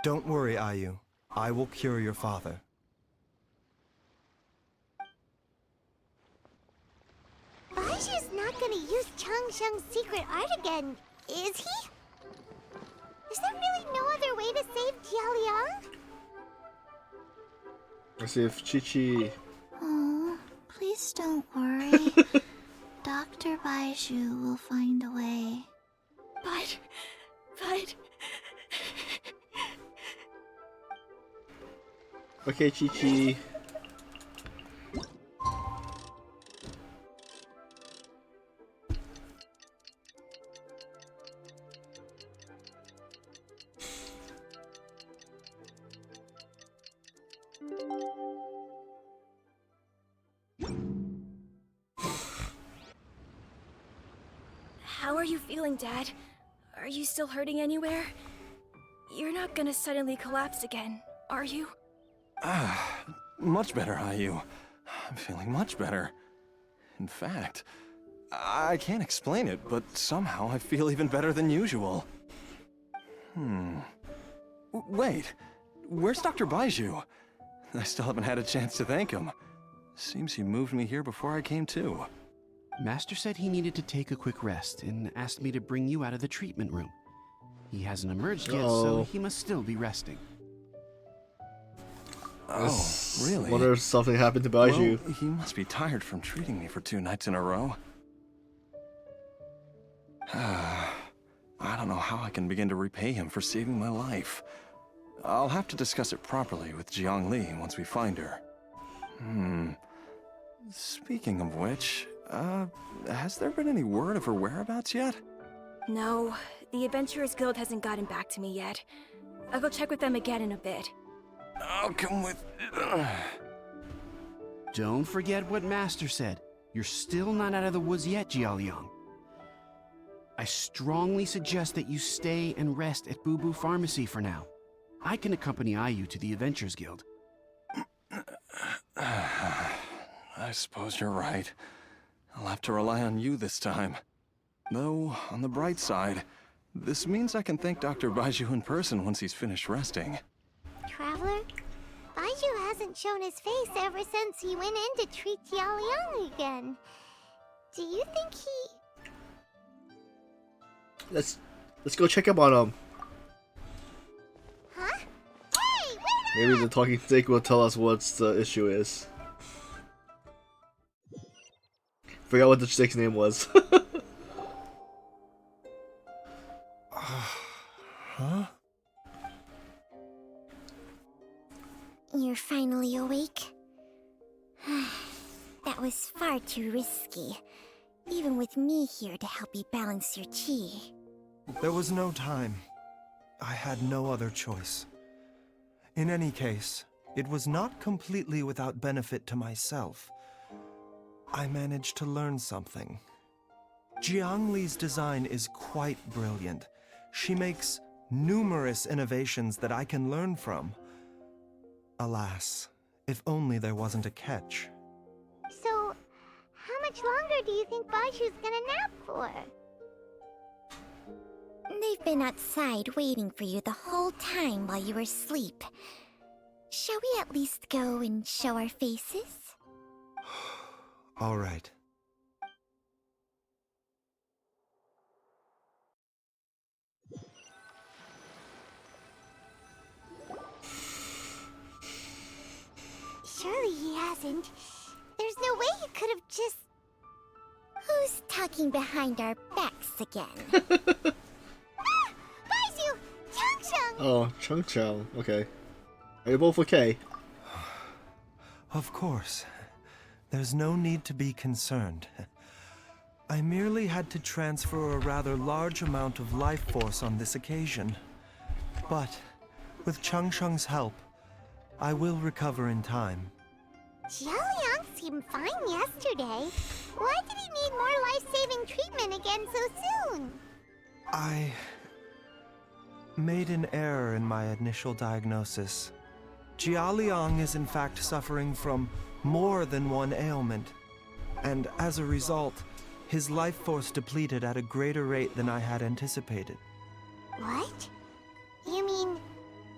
Don't worry, Ayu. I will cure your father. Baizhu's not gonna use Changsheng's secret art again, is he? Is there really no other way to save Jiaoliang? Let's see if Chi-Chi... Oh, please don't worry. Dr. Baizhu will find a way. But... Okay, Chi-Chi. How are you feeling, Dad? Are you still hurting anywhere? You're not gonna suddenly collapse again, are you? Much better, Ayu. I'm feeling much better. In fact, I can't explain it, but somehow I feel even better than usual. Wait, where's Dr. Baizhu? I still haven't had a chance to thank him. Seems he moved me here before I came to. Master said he needed to take a quick rest and asked me to bring you out of the treatment room. He hasn't emerged yet, so he must still be resting. Oh, really? Wonder if something happened to Baizhu. Well, he must be tired from treating me for 2 nights in a row. I don't know how I can begin to repay him for saving my life. I'll have to discuss it properly with Jiangli once we find her. Speaking of which, has there been any word of her whereabouts yet? No, the Adventurers Guild hasn't gotten back to me yet. I'll go check with them again in a bit. I'll come with... Don't forget what Master said. You're still not out of the woods yet, Jialiang. I strongly suggest that you stay and rest at Boo Boo Pharmacy for now. I can accompany Ayu to the Adventurers Guild. I suppose you're right. I'll have to rely on you this time. Though, on the bright side, this means I can thank Dr. Baizhu in person once he's finished resting. Traveler, Baizhu hasn't shown his face ever since he went in to treat Jialiang again. Do you think he... Let's go check up on him. Huh? Hey, wait Maybe the talking stick will tell us what the issue is. Forgot what the stick's name was. Huh? You're finally awake? That was far too risky. Even with me here to help you balance your chi. There was no time. I had no other choice. In any case, it was not completely without benefit to myself. I managed to learn something. Jiangli's design is quite brilliant. She makes numerous innovations that I can learn from. Alas, if only there wasn't a catch. So, how much longer do you think Baizhu's gonna nap for? They've been outside waiting for you the whole time while you were asleep. Shall we at least go and show our faces? All right. Surely he hasn't. There's no way he could have just... Who's talking behind our backs again? Baizhu! Changcheng! Oh, Chung Chung. Okay. Are you both okay? Of course. There's no need to be concerned. I merely had to transfer a rather large amount of life force on this occasion. But, with Changcheng's help, I will recover in time. Jialiang seemed fine yesterday. Why did he need more life-saving treatment again so soon? I made an error in my initial diagnosis. Jialiang is in fact suffering from more than one ailment, and as a result, his life force depleted at a greater rate than I had anticipated. What? You mean,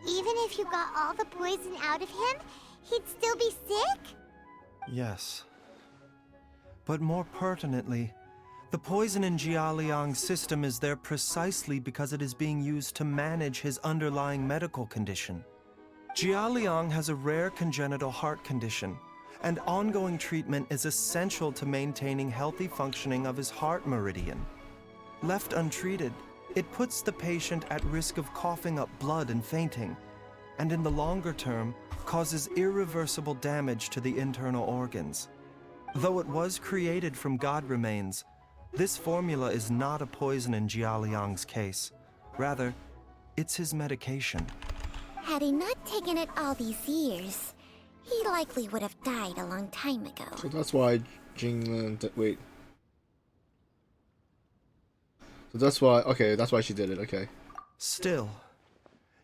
even if you got all the poison out of him, he'd still be sick? Yes. But more pertinently, the poison in Jialiang's system is there precisely because it is being used to manage his underlying medical condition. Jialiang has a rare congenital heart condition, and ongoing treatment is essential to maintaining healthy functioning of his heart meridian. Left untreated, it puts the patient at risk of coughing up blood and fainting, and in the longer term, causes irreversible damage to the internal organs. Though it was created from god remains, this formula is not a poison in Jialiang's case. Rather, it's his medication. Had he not taken it all these years, he likely would have died a long time ago. So that's why Jinglin... Wait. So that's why... Okay, that's why she did it, okay. Still,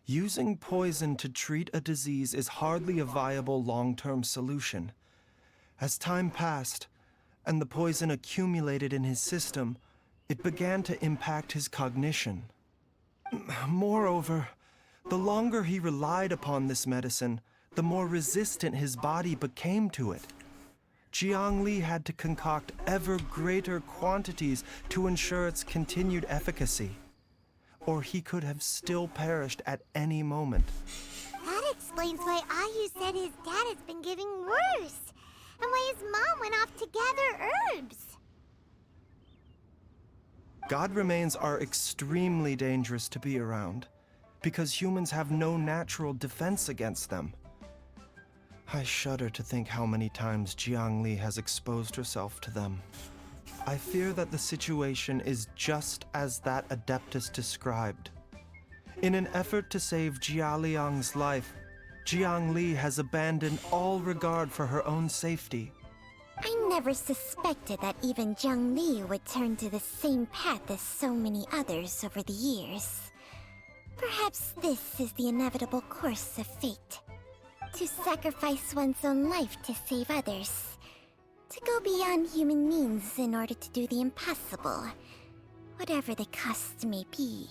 using poison to treat a disease is hardly a viable long-term solution. As time passed, and the poison accumulated in his system, it began to impact his cognition. Moreover, the longer he relied upon this medicine, the more resistant his body became to it. Jiangli had to concoct ever greater quantities to ensure its continued efficacy, or he could have still perished at any moment. That explains why Ayu said his dad has been getting worse, and why his mom went off to gather herbs. God remains are extremely dangerous to be around, because humans have no natural defense against them. I shudder to think how many times Jiangli has exposed herself to them. I fear that the situation is just as that Adeptus described. In an effort to save Jialiang's life, Jiangli has abandoned all regard for her own safety. I never suspected that even Jiangli would turn to the same path as so many others over the years. Perhaps this is the inevitable course of fate. To sacrifice one's own life to save others. To go beyond human means in order to do the impossible, whatever the cost may be.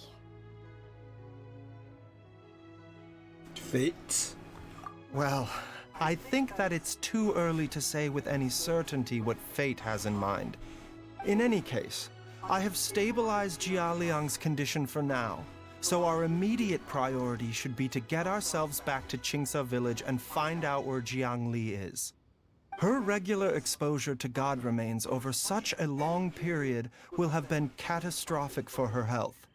Fate? Well, I think that it's too early to say with any certainty what fate has in mind. In any case, I have stabilized Jialiang's condition for now, so our immediate priority should be to get ourselves back to Qingsa village and find out where Jiangli is. Her regular exposure to God remains over such a long period will have been catastrophic for her health.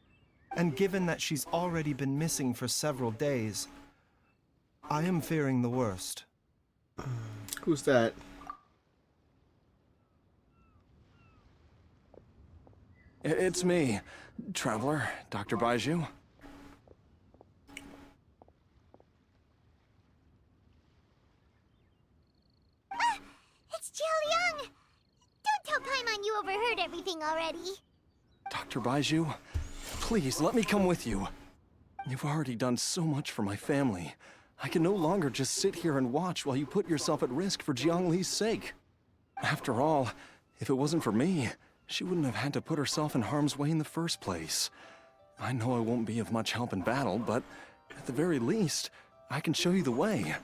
And given that she's already been missing for several days, I am fearing the worst. Who's that? It's me, Traveler, Dr. Baizhu. It's Jialiang! Don't tell Paimon you overheard everything already. Dr. Baizhu, please let me come with you. You've already done so much for my family. I can no longer just sit here and watch while you put yourself at risk for Jiangli's sake. After all, if it wasn't for me, she wouldn't have had to put herself in harm's way in the first place. I know I won't be of much help in battle, but at the very least, I can show you the way.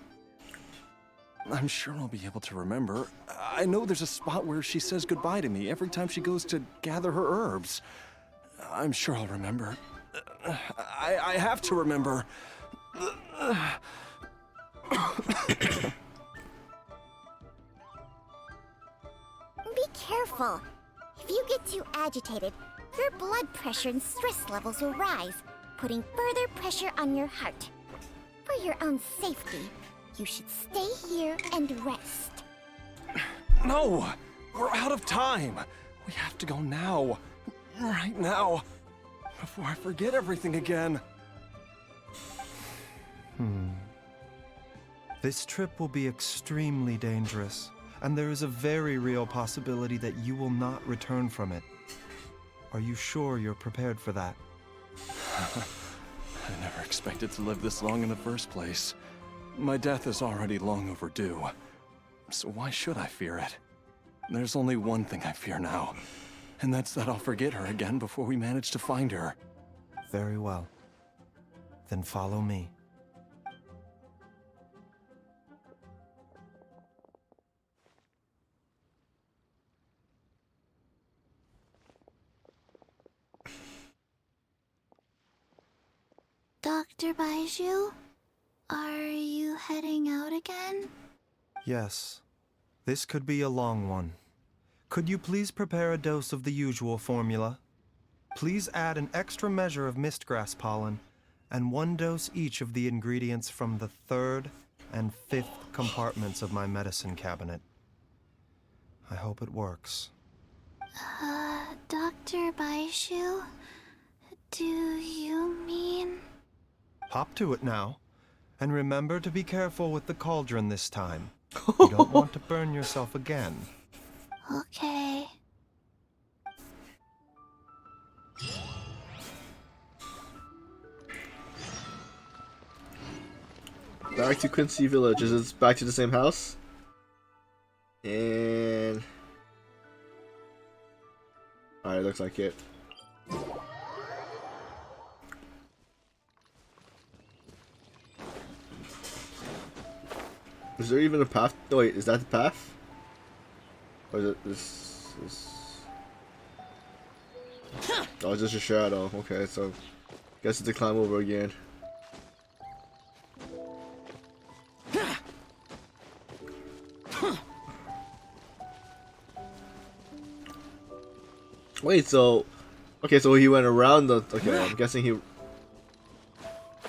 I'm sure I'll be able to remember. I know there's a spot where she says goodbye to me every time she goes to gather her herbs. I'm sure I'll remember. I have to remember. Be careful. If you get too agitated, your blood pressure and stress levels will rise, putting further pressure on your heart. For your own safety, you should stay here and rest. No! We're out of time! We have to go now. Right now. Before I forget everything again. This trip will be extremely dangerous, and there is a very real possibility that you will not return from it. Are you sure you're prepared for that? I never expected to live this long in the first place. My death is already long overdue. So why should I fear it? There's only one thing I fear now, and that's that I'll forget her again before we manage to find her. Very well. Then follow me. Dr. Baizhu, are you heading out again? Yes. This could be a long one. Could you please prepare a dose of the usual formula? Please add an extra measure of mistgrass pollen, and 1 dose each of the ingredients from the 3rd and 5th compartments of my medicine cabinet. I hope it works. Dr. Baizhu, do you mean... Hop to it now, and remember to be careful with the cauldron this time. You don't want to burn yourself again. Okay. Back to Quincy Village. Is it back to the same house? And... Alright, looks like it. Is there even a path? Oh wait, is that the path? Or is it this? Oh, it's just a shadow. Okay, so guess it's to climb over again. Wait, so Okay, so he went around the. Okay, I'm guessing he.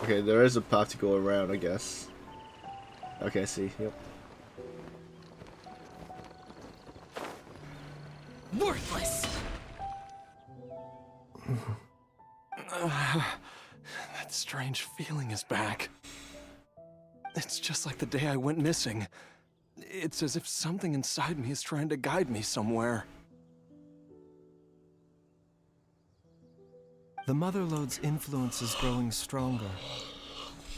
Okay, there is a path to go around, I guess. Okay, I see. Yep. Worthless! That strange feeling is back. It's just like the day I went missing. It's as if something inside me is trying to guide me somewhere. The Mother Lode's influence is growing stronger.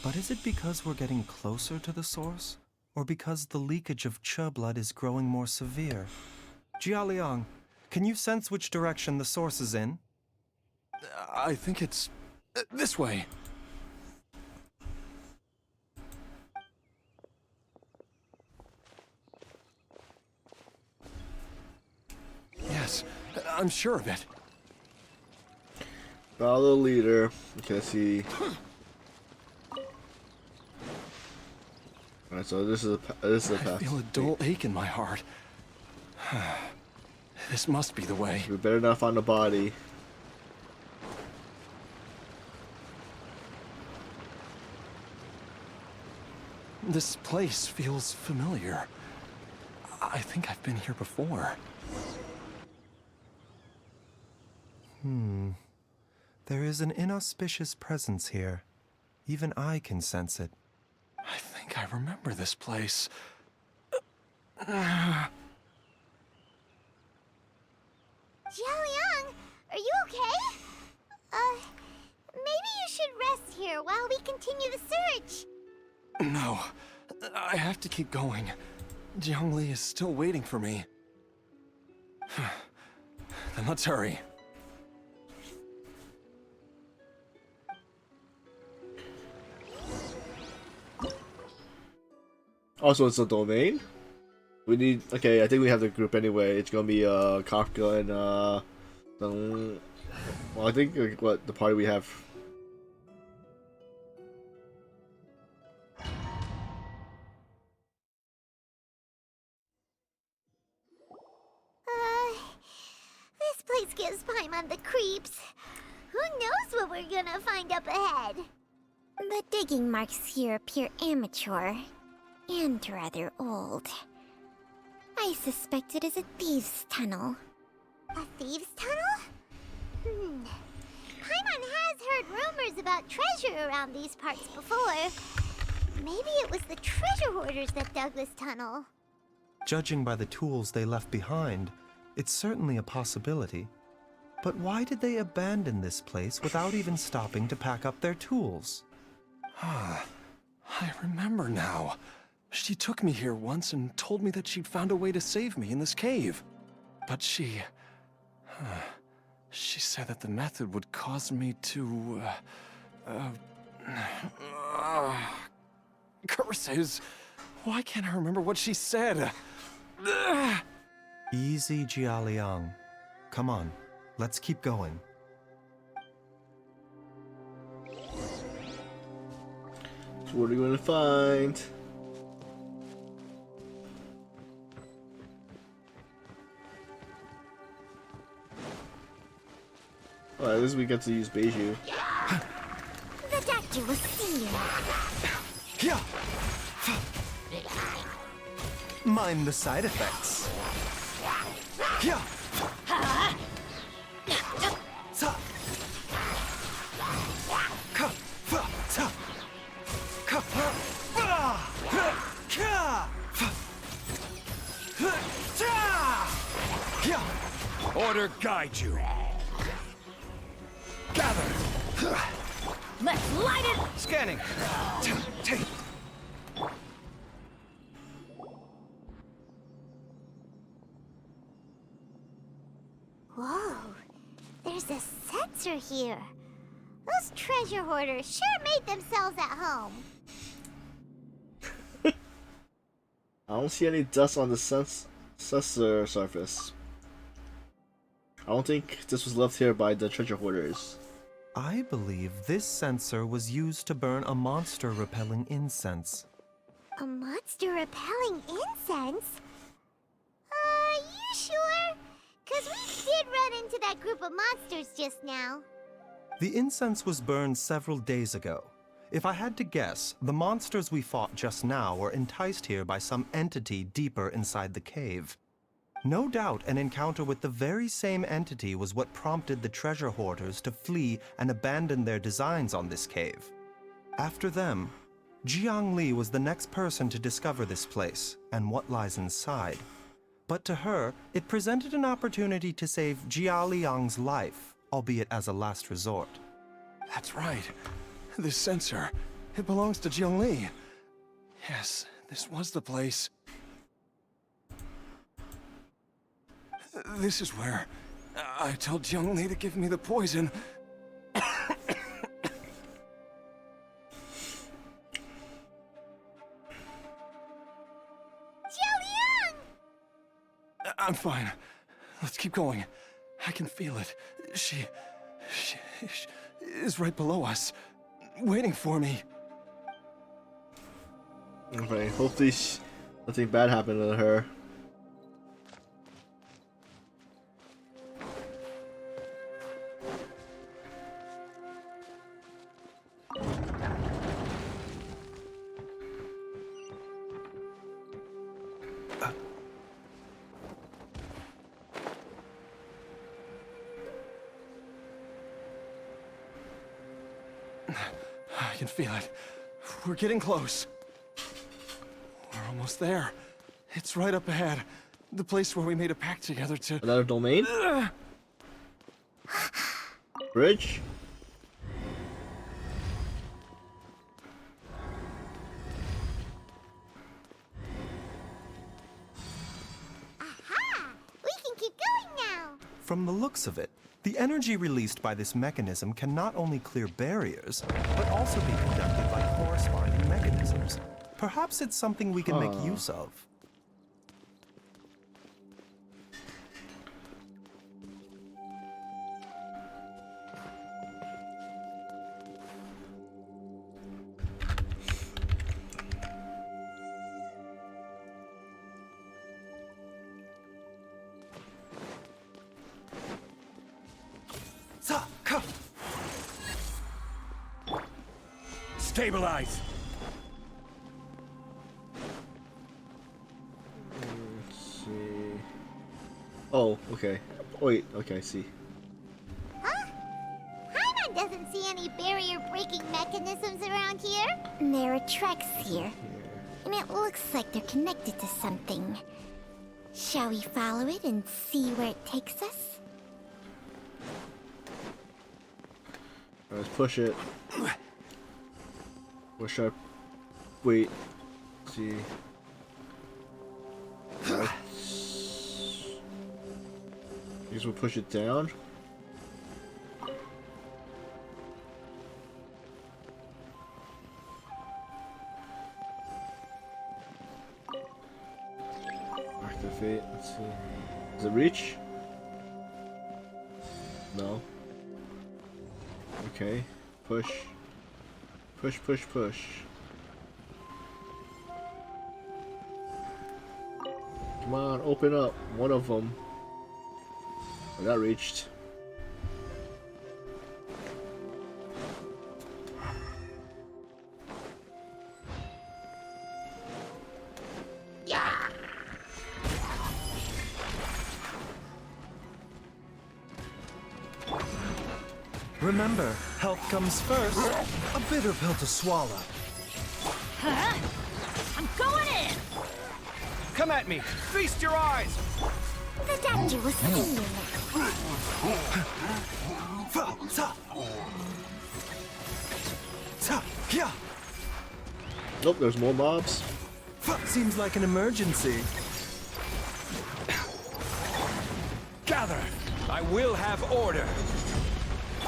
But is it because we're getting closer to the source? Or because the leakage of Che blood is growing more severe? Jialiang, can you sense which direction the source is in? I think it's this way. Yes, I'm sure of it. Follow leader. Okay, I see. Alright, so this is a I path. feel a dull ache in my heart. This must be the way. We better not find a body. This place feels familiar. I think I've been here before. There is an inauspicious presence here. Even I can sense it. I think I remember this place. Jialiang, are you okay? Maybe you should rest here while we continue the search. No, I have to keep going. Jiangli is still waiting for me. Then let's hurry. Also, it's a domain. We need. Okay, I think we have the group anyway. It's gonna be Kafka and well, I think what the party we have. This place gives Paimon the creeps. Who knows what we're gonna find up ahead? The digging marks here appear amateur and rather old. I suspect it is a thieves' tunnel. A thieves' tunnel? Paimon has heard rumors about treasure around these parts before. Maybe it was the treasure hoarders that dug this tunnel. Judging by the tools they left behind, it's certainly a possibility. But why did they abandon this place without even stopping to pack up their tools? I remember now. She took me here once and told me that she'd found a way to save me in this cave. But she said that the method would cause me to, curses. Why can't I remember what she said? Easy, Jialiang. Come on, let's keep going. So what are we gonna find? Well, at least we get to use Baizhu. The doctor will see you. Yeah. Mind the side effects. Yeah. Sa. Ka. Fa. Ta. Ka. Ba. Ka. Fa. Ta. Yeah. Order guide you. Gather. Let's light it! Scanning. Take. Whoa, there's a sensor here. Those treasure hoarders sure made themselves at home. I don't see any dust on the sensor surface. I don't think this was left here by the treasure hoarders. I believe this sensor was used to burn a monster-repelling incense. A monster repelling incense? You sure? 'Cause we did run into that group of monsters just now? The incense was burned several days ago. If I had to guess, the monsters we fought just now were enticed here by some entity deeper inside the cave. No doubt an encounter with the very same entity was what prompted the treasure hoarders to flee and abandon their designs on this cave. After them, Jiangli was the next person to discover this place and what lies inside. But to her, it presented an opportunity to save Jia Liang's life, albeit as a last resort. That's right. This sensor, it belongs to Jiangli. Yes, this was the place. This is where I told Jiangli to give me the poison. I'm fine. Let's keep going. I can feel it. She is right below us, waiting for me. Okay, hopefully nothing bad happened to her. I can feel it. We're getting close. We're almost there. It's right up ahead. The place where we made a pact together to... Another domain? Bridge? Aha! We can keep going now! From the looks of it, the energy released by this mechanism can not only clear barriers, but also be conducted by corresponding mechanisms. Perhaps it's something we can make use of. Stabilize! Let's see. Oh, okay. Oh, wait, okay, I see. Huh? Paimon doesn't see any barrier-breaking mechanisms around here. There are tracks here, and it looks like they're connected to something. Shall we follow it and see where it takes us? Let's push it. Where should I... Wait. Let's see. I guess we'll push it down. Activate. Let's see. Does it reach? No. Okay. Push. Push, push, push. Come on, open up. One of them. Oh, that reached. Remember, health comes first. A bitter pill to swallow. Huh? I'm going in! Come at me! Feast your eyes! The doctor will see you now. Nope, there's more mobs. Seems like an emergency. Gather! I will have order!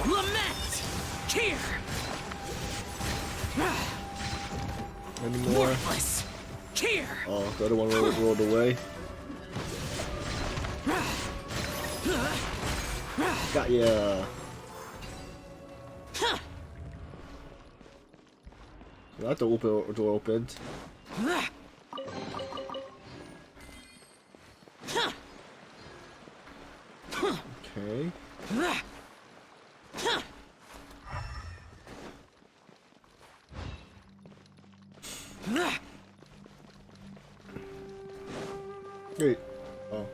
Lament! Here! Any more? Worthless! Here! Oh, the other one rolled away. Got ya. Not the door opened. Okay. Wait. Oh.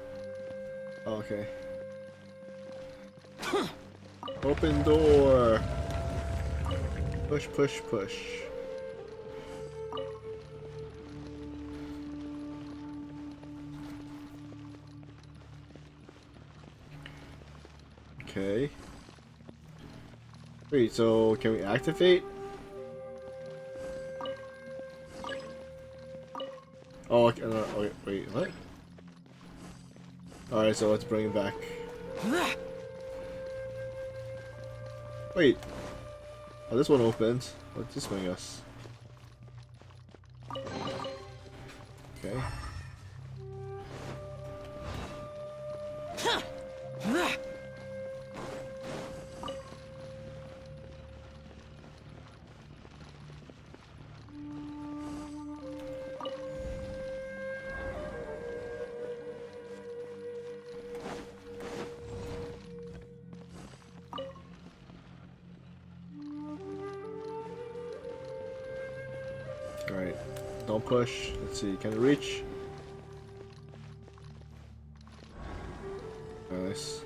Oh, okay. Open door. Push, push, push. Okay. Wait, so can we activate? Oh, okay, no, wait, what? Alright, so let's bring it back. Wait. Oh, this one opens. What's this bring us? Okay. Alright, don't push. Let's see, can it reach? Nice.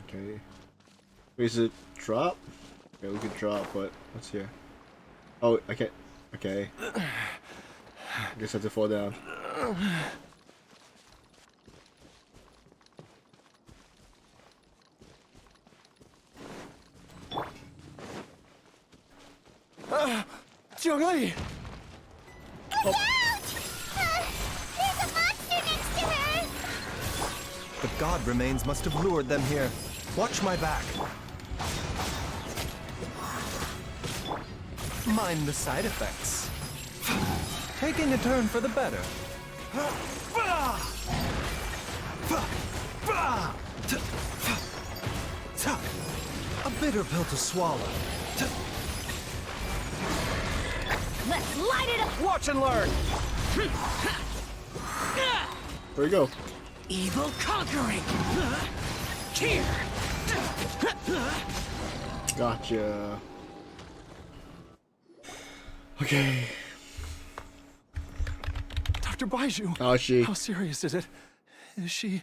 Okay. Wait, is it drop? Okay, we could drop, but what's here? Oh, I can't. Okay. I guess I have to fall down. Jiangli! Look out! There's a monster next to her! The god remains must have lured them here. Watch my back. Mind the side effects. Taking a turn for the better. A bitter pill to swallow. Let's light it up! Watch and learn! Where we go? Evil conquering! Here! Gotcha. Okay. Dr. Baizhu! How is she? How serious is it? Is she...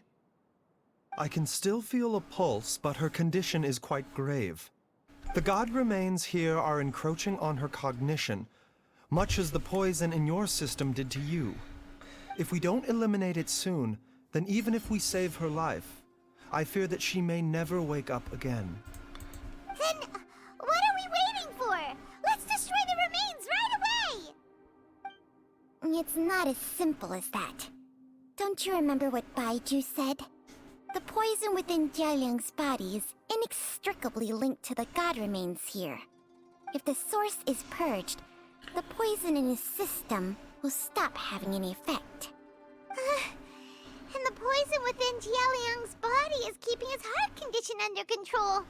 I can still feel a pulse, but her condition is quite grave. The god remains here are encroaching on her cognition, much as the poison in your system did to you. If we don't eliminate it soon, then even if we save her life, I fear that she may never wake up again. Then, what are we waiting for? Let's destroy the remains right away! It's not as simple as that. Don't you remember what Baizhu said? The poison within Jialiang's body is inextricably linked to the god remains here. If the source is purged, the poison in his system will stop having any effect. And the poison within Jialiang's body is keeping his heart condition under control.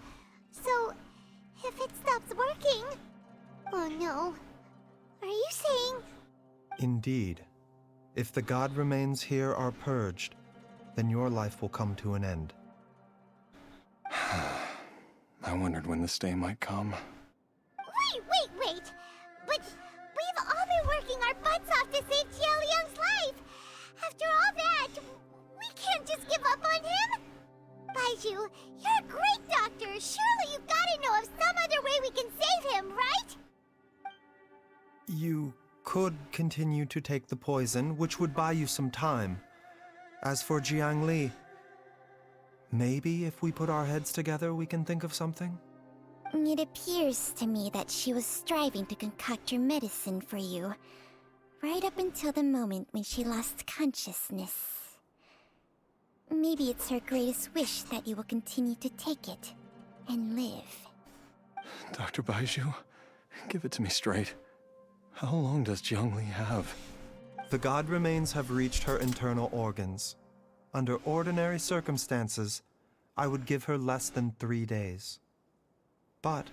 So, if it stops working... Oh no. Are you saying... Indeed. If the god remains here are purged, then your life will come to an end. I wondered when this day might come. Wait! But we've all been working our butts off to save Jialiang's life! After all that, we can't just give up on him! Baizhu, you're a great doctor! Surely you've gotta know of some other way we can save him, right? You could continue to take the poison, which would buy you some time. As for Jiangli, maybe if we put our heads together, we can think of something? It appears to me that she was striving to concoct your medicine for you, right up until the moment when she lost consciousness. Maybe it's her greatest wish that you will continue to take it and live. Dr. Baizhu, give it to me straight. How long does Jiangli have? The god remains have reached her internal organs. Under ordinary circumstances, I would give her less than 3 days. But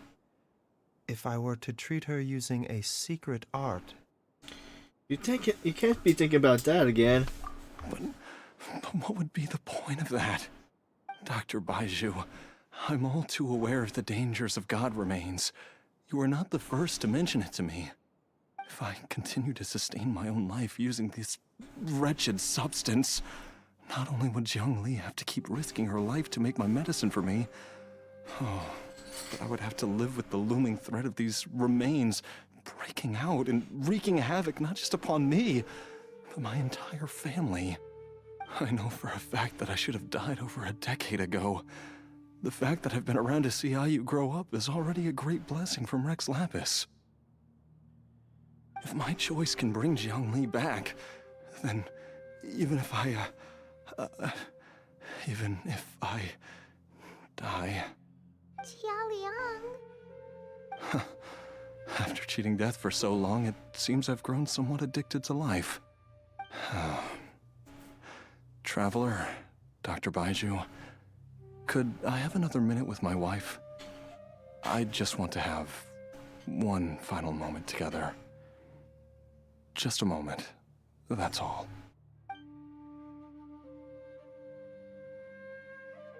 if I were to treat her using a secret art. You can't be thinking about that again. But what would be the point of that? Dr. Baizhu, I'm all too aware of the dangers of God remains. You are not the first to mention it to me. If I continue to sustain my own life using this wretched substance, not only would Zhongli have to keep risking her life to make my medicine for me, but I would have to live with the looming threat of these remains breaking out and wreaking havoc not just upon me, but my entire family. I know for a fact that I should have died over a decade ago. The fact that I've been around to see how you grow up is already a great blessing from Rex Lapis. If my choice can bring Zhongli back, then even if I die... Jialiang. After cheating death for so long, it seems I've grown somewhat addicted to life. Traveler, Dr. Baizhu, could I have another minute with my wife? I just want to have one final moment together. Just a moment, that's all.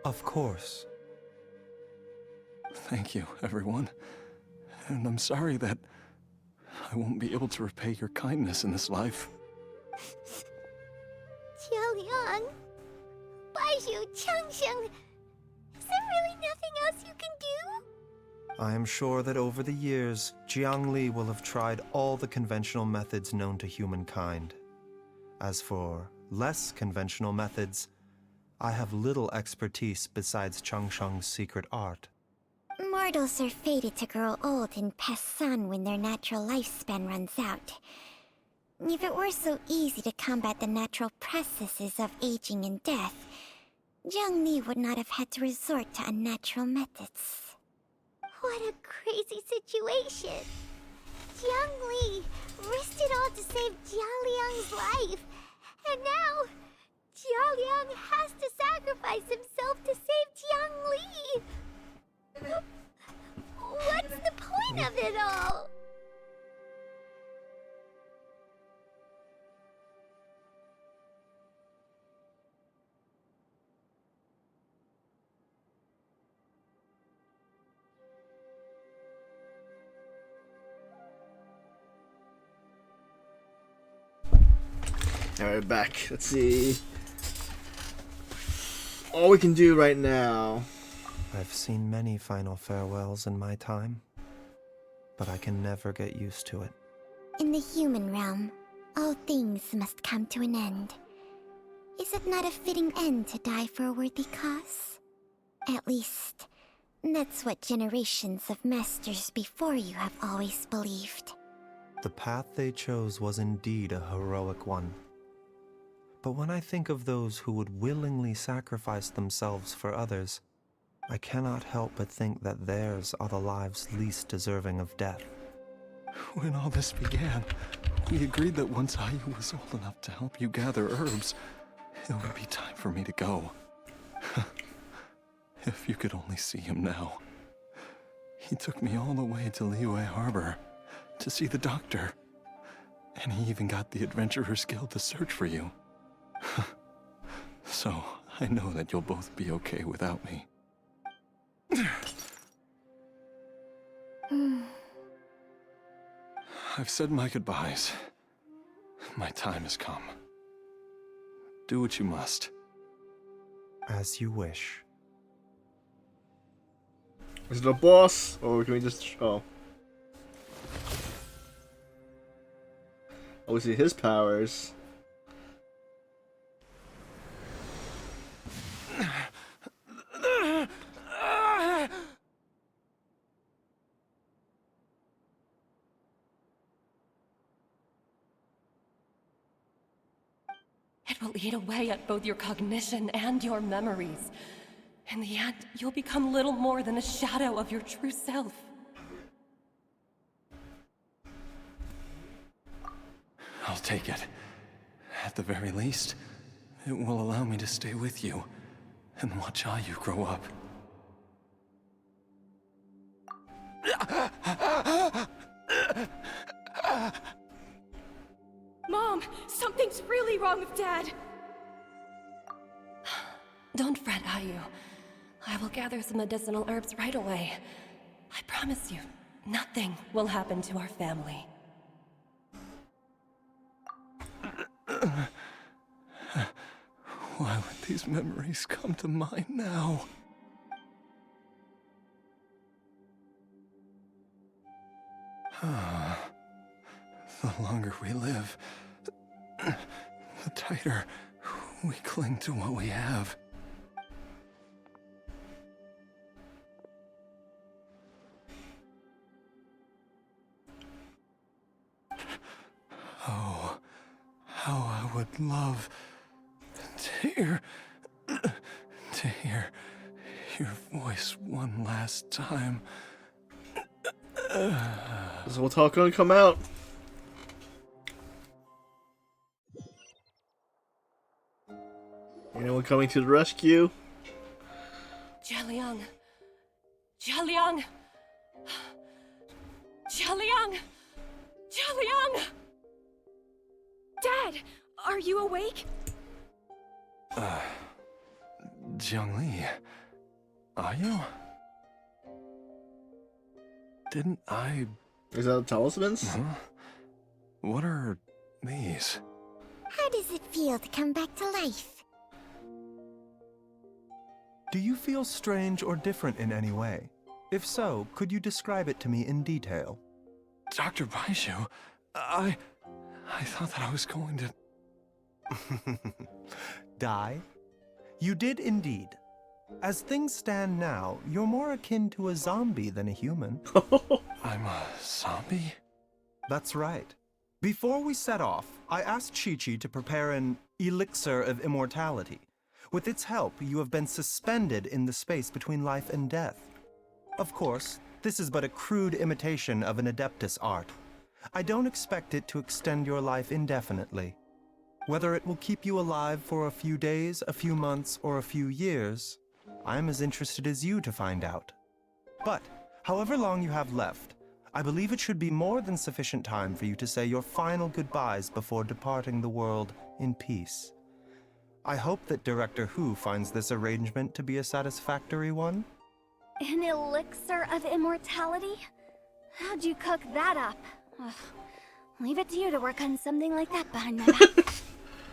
Of course. Thank you, everyone. And I'm sorry that I won't be able to repay your kindness in this life. Jialiang. Baizhu, Changsheng. Is there really nothing else you can do? I am sure that over the years, Jiangli will have tried all the conventional methods known to humankind. As for less conventional methods, I have little expertise besides Changsheng's secret art. Mortals are fated to grow old and pass on when their natural lifespan runs out. If it were so easy to combat the natural processes of aging and death, Zhongli would not have had to resort to unnatural methods. What a crazy situation! Jiangli risked it all to save Jialiang's life, and now Jialiang has to sacrifice himself to save Jiangli. What's the point of it all? Alright, back. Let's see. All we can do right now. I've seen many final farewells in my time, but I can never get used to it. In the human realm, all things must come to an end. Is it not a fitting end to die for a worthy cause? At least, that's what generations of masters before you have always believed. The path they chose was indeed a heroic one. But when I think of those who would willingly sacrifice themselves for others, I cannot help but think that theirs are the lives least deserving of death. When all this began, we agreed that once Ayu was old enough to help you gather herbs, it would be time for me to go. If you could only see him now. He took me all the way to Liyue Harbor to see the doctor. And he even got the Adventurers Guild to search for you. So, I know that you'll both be okay without me. I've said my goodbyes. My time has come. Do what you must. As you wish. Is it a boss? Or can we just... Oh. Oh, we see his powers. It will eat away at both your cognition and your memories. In the end, you'll become little more than a shadow of your true self. I'll take it. At the very least, it will allow me to stay with you and watch how you grow up. wrong with Dad? Don't fret, Ayu. I will gather some medicinal herbs right away. I promise you, nothing will happen to our family. Why would these memories come to mind now? The longer we live, the tighter we cling to what we have. Oh, how I would love to hear your voice one last time. Is Hotel gonna come out? Anyone coming to the rescue? Jialiang! Jialiang! Jialiang! Jialiang! Dad, are you awake? Jiangli, are you? Didn't I... Is that talismans? Huh? What are these? How does it feel to come back to life? Do you feel strange or different in any way? If so, could you describe it to me in detail? Dr. Baizhu, I thought that I was going to... Die? You did indeed. As things stand now, you're more akin to a zombie than a human. I'm a zombie? That's right. Before we set off, I asked Chi-Chi to prepare an elixir of immortality. With its help, you have been suspended in the space between life and death. Of course, this is but a crude imitation of an Adeptus art. I don't expect it to extend your life indefinitely. Whether it will keep you alive for a few days, a few months, or a few years, I'm as interested as you to find out. But, however long you have left, I believe it should be more than sufficient time for you to say your final goodbyes before departing the world in peace. I hope that Director Hu finds this arrangement to be a satisfactory one. An elixir of immortality? How'd you cook that up? Ugh. Leave it to you to work on something like that behind my back.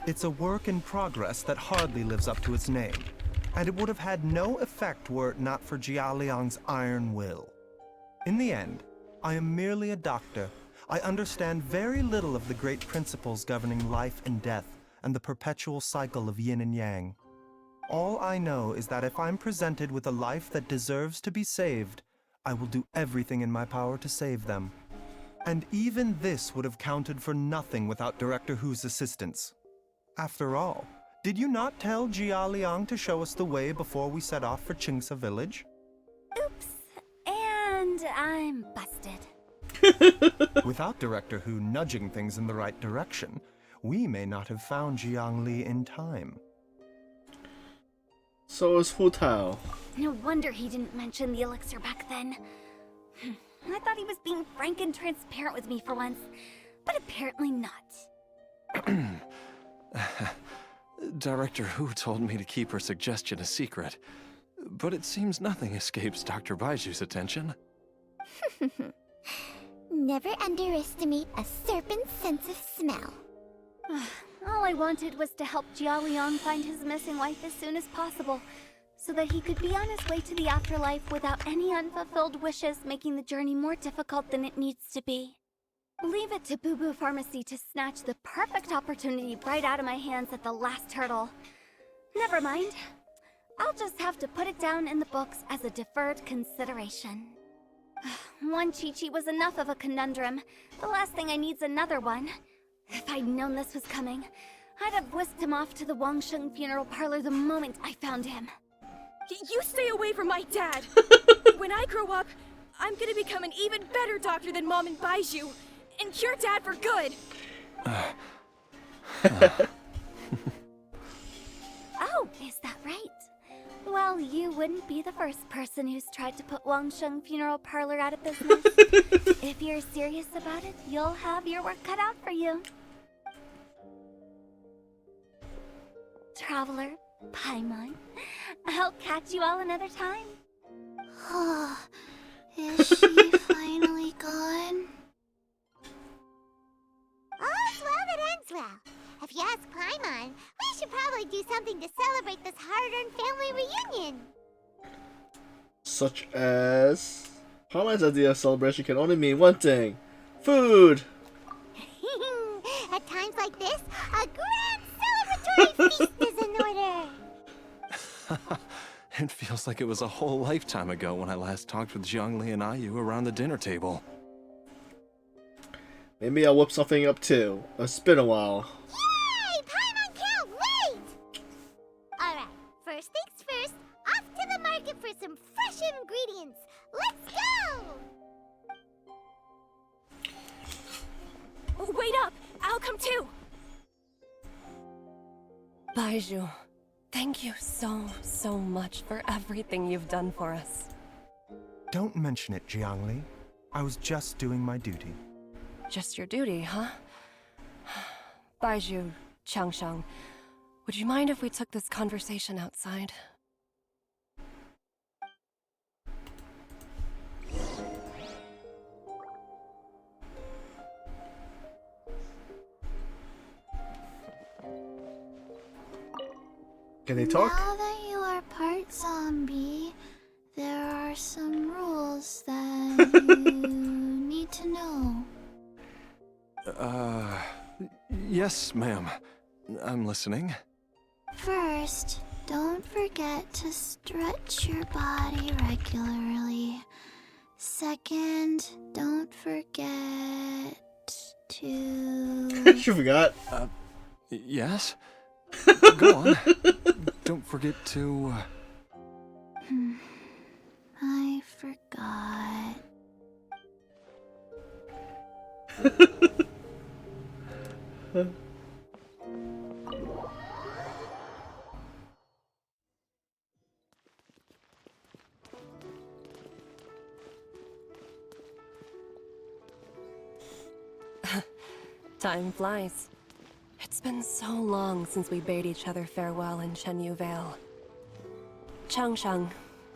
It's a work in progress that hardly lives up to its name, and it would have had no effect were it not for Jialiang's iron will. In the end, I am merely a doctor. I understand very little of the great principles governing life and death and the perpetual cycle of yin and yang. All I know is that if I'm presented with a life that deserves to be saved, I will do everything in my power to save them. And even this would have counted for nothing without Director Hu's assistance. After all, did you not tell Jialiang to show us the way before we set off for Qingce Village? Oops. And I'm busted. Without Director Hu nudging things in the right direction, we may not have found Jiangli in time. So is Hu Tao. No wonder he didn't mention the elixir back then. I thought he was being frank and transparent with me for once, but apparently not. Director Hu told me to keep her suggestion a secret, but it seems nothing escapes Dr. Baizhu's attention. Never underestimate a serpent's sense of smell. All I wanted was to help Jialiang find his missing wife as soon as possible, so that he could be on his way to the afterlife without any unfulfilled wishes making the journey more difficult than it needs to be. Leave it to Boo Boo Pharmacy to snatch the perfect opportunity right out of my hands at the last hurdle. Never mind. I'll just have to put it down in the books as a deferred consideration. One Chi-Chi was enough of a conundrum. The last thing I need's another one. If I'd known this was coming, I'd have whisked him off to the Wangsheng funeral parlor the moment I found him. You stay away from my dad! When I grow up, I'm gonna become an even better doctor than Mom and Baizhu, and cure Dad for good! Oh, is that right? Well, you wouldn't be the first person who's tried to put Wangsheng Funeral Parlor out of business. If you're serious about it, you'll have your work cut out for you. Traveler, Paimon. I'll catch you all another time. Is she finally gone? All's well that ends well. If you ask Paimon, we should probably do something to celebrate this hard-earned family reunion. Such as... Paimon's idea of celebration can only mean one thing. Food! At times like this, a grand celebratory feast is in order. It feels like it was a whole lifetime ago when I last talked with Zhongli and Ayu around the dinner table. Maybe I'll whip something up too. It's been a while. Yay! Paimon can't wait! Alright, first things first, off to the market for some fresh ingredients. Let's go! Wait up! I'll come too! Baizhu, thank you so much for everything you've done for us. Don't mention it, Jiangli. I was just doing my duty. Just your duty, huh? Baizhu, Changsheng, would you mind if we took this conversation outside? Can they talk? Now that you are part zombie, there are some rules that you need to know. Yes, ma'am. I'm listening. First, don't forget to stretch your body regularly. Second, don't forget to... You forgot? Yes? Go on. Don't forget to... I forgot. Time flies. It's been so long since we bade each other farewell in Chenyu Vale. Changsheng,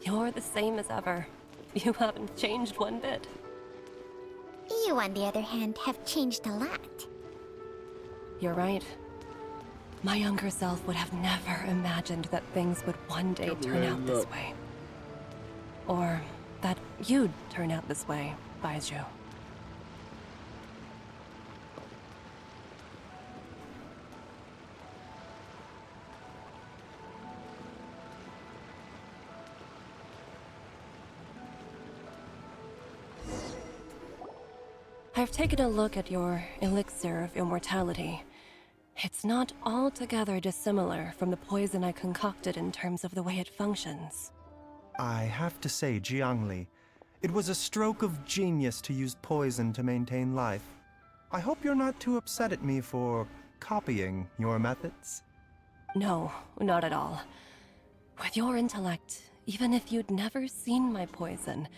you're the same as ever. You haven't changed one bit. You, on the other hand, have changed a lot. You're right. My younger self would have never imagined that things would one day turn out this way. Or that you'd turn out this way, Baizhu. I've taken a look at your elixir of immortality. It's not altogether dissimilar from the poison I concocted in terms of the way it functions. I have to say, Jiangli, it was a stroke of genius to use poison to maintain life. I hope you're not too upset at me for copying your methods. No, not at all. With your intellect, even if you'd never seen my poison,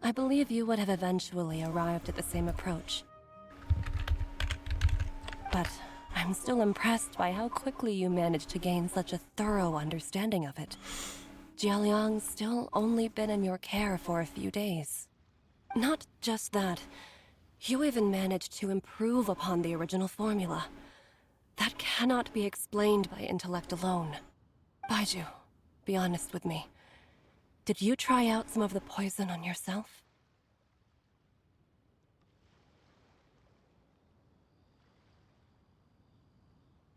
I believe you would have eventually arrived at the same approach. But I'm still impressed by how quickly you managed to gain such a thorough understanding of it. Jialiang's still only been in your care for a few days. Not just that, you even managed to improve upon the original formula. That cannot be explained by intellect alone. Baizhu, be honest with me. Did you try out some of the poison on yourself?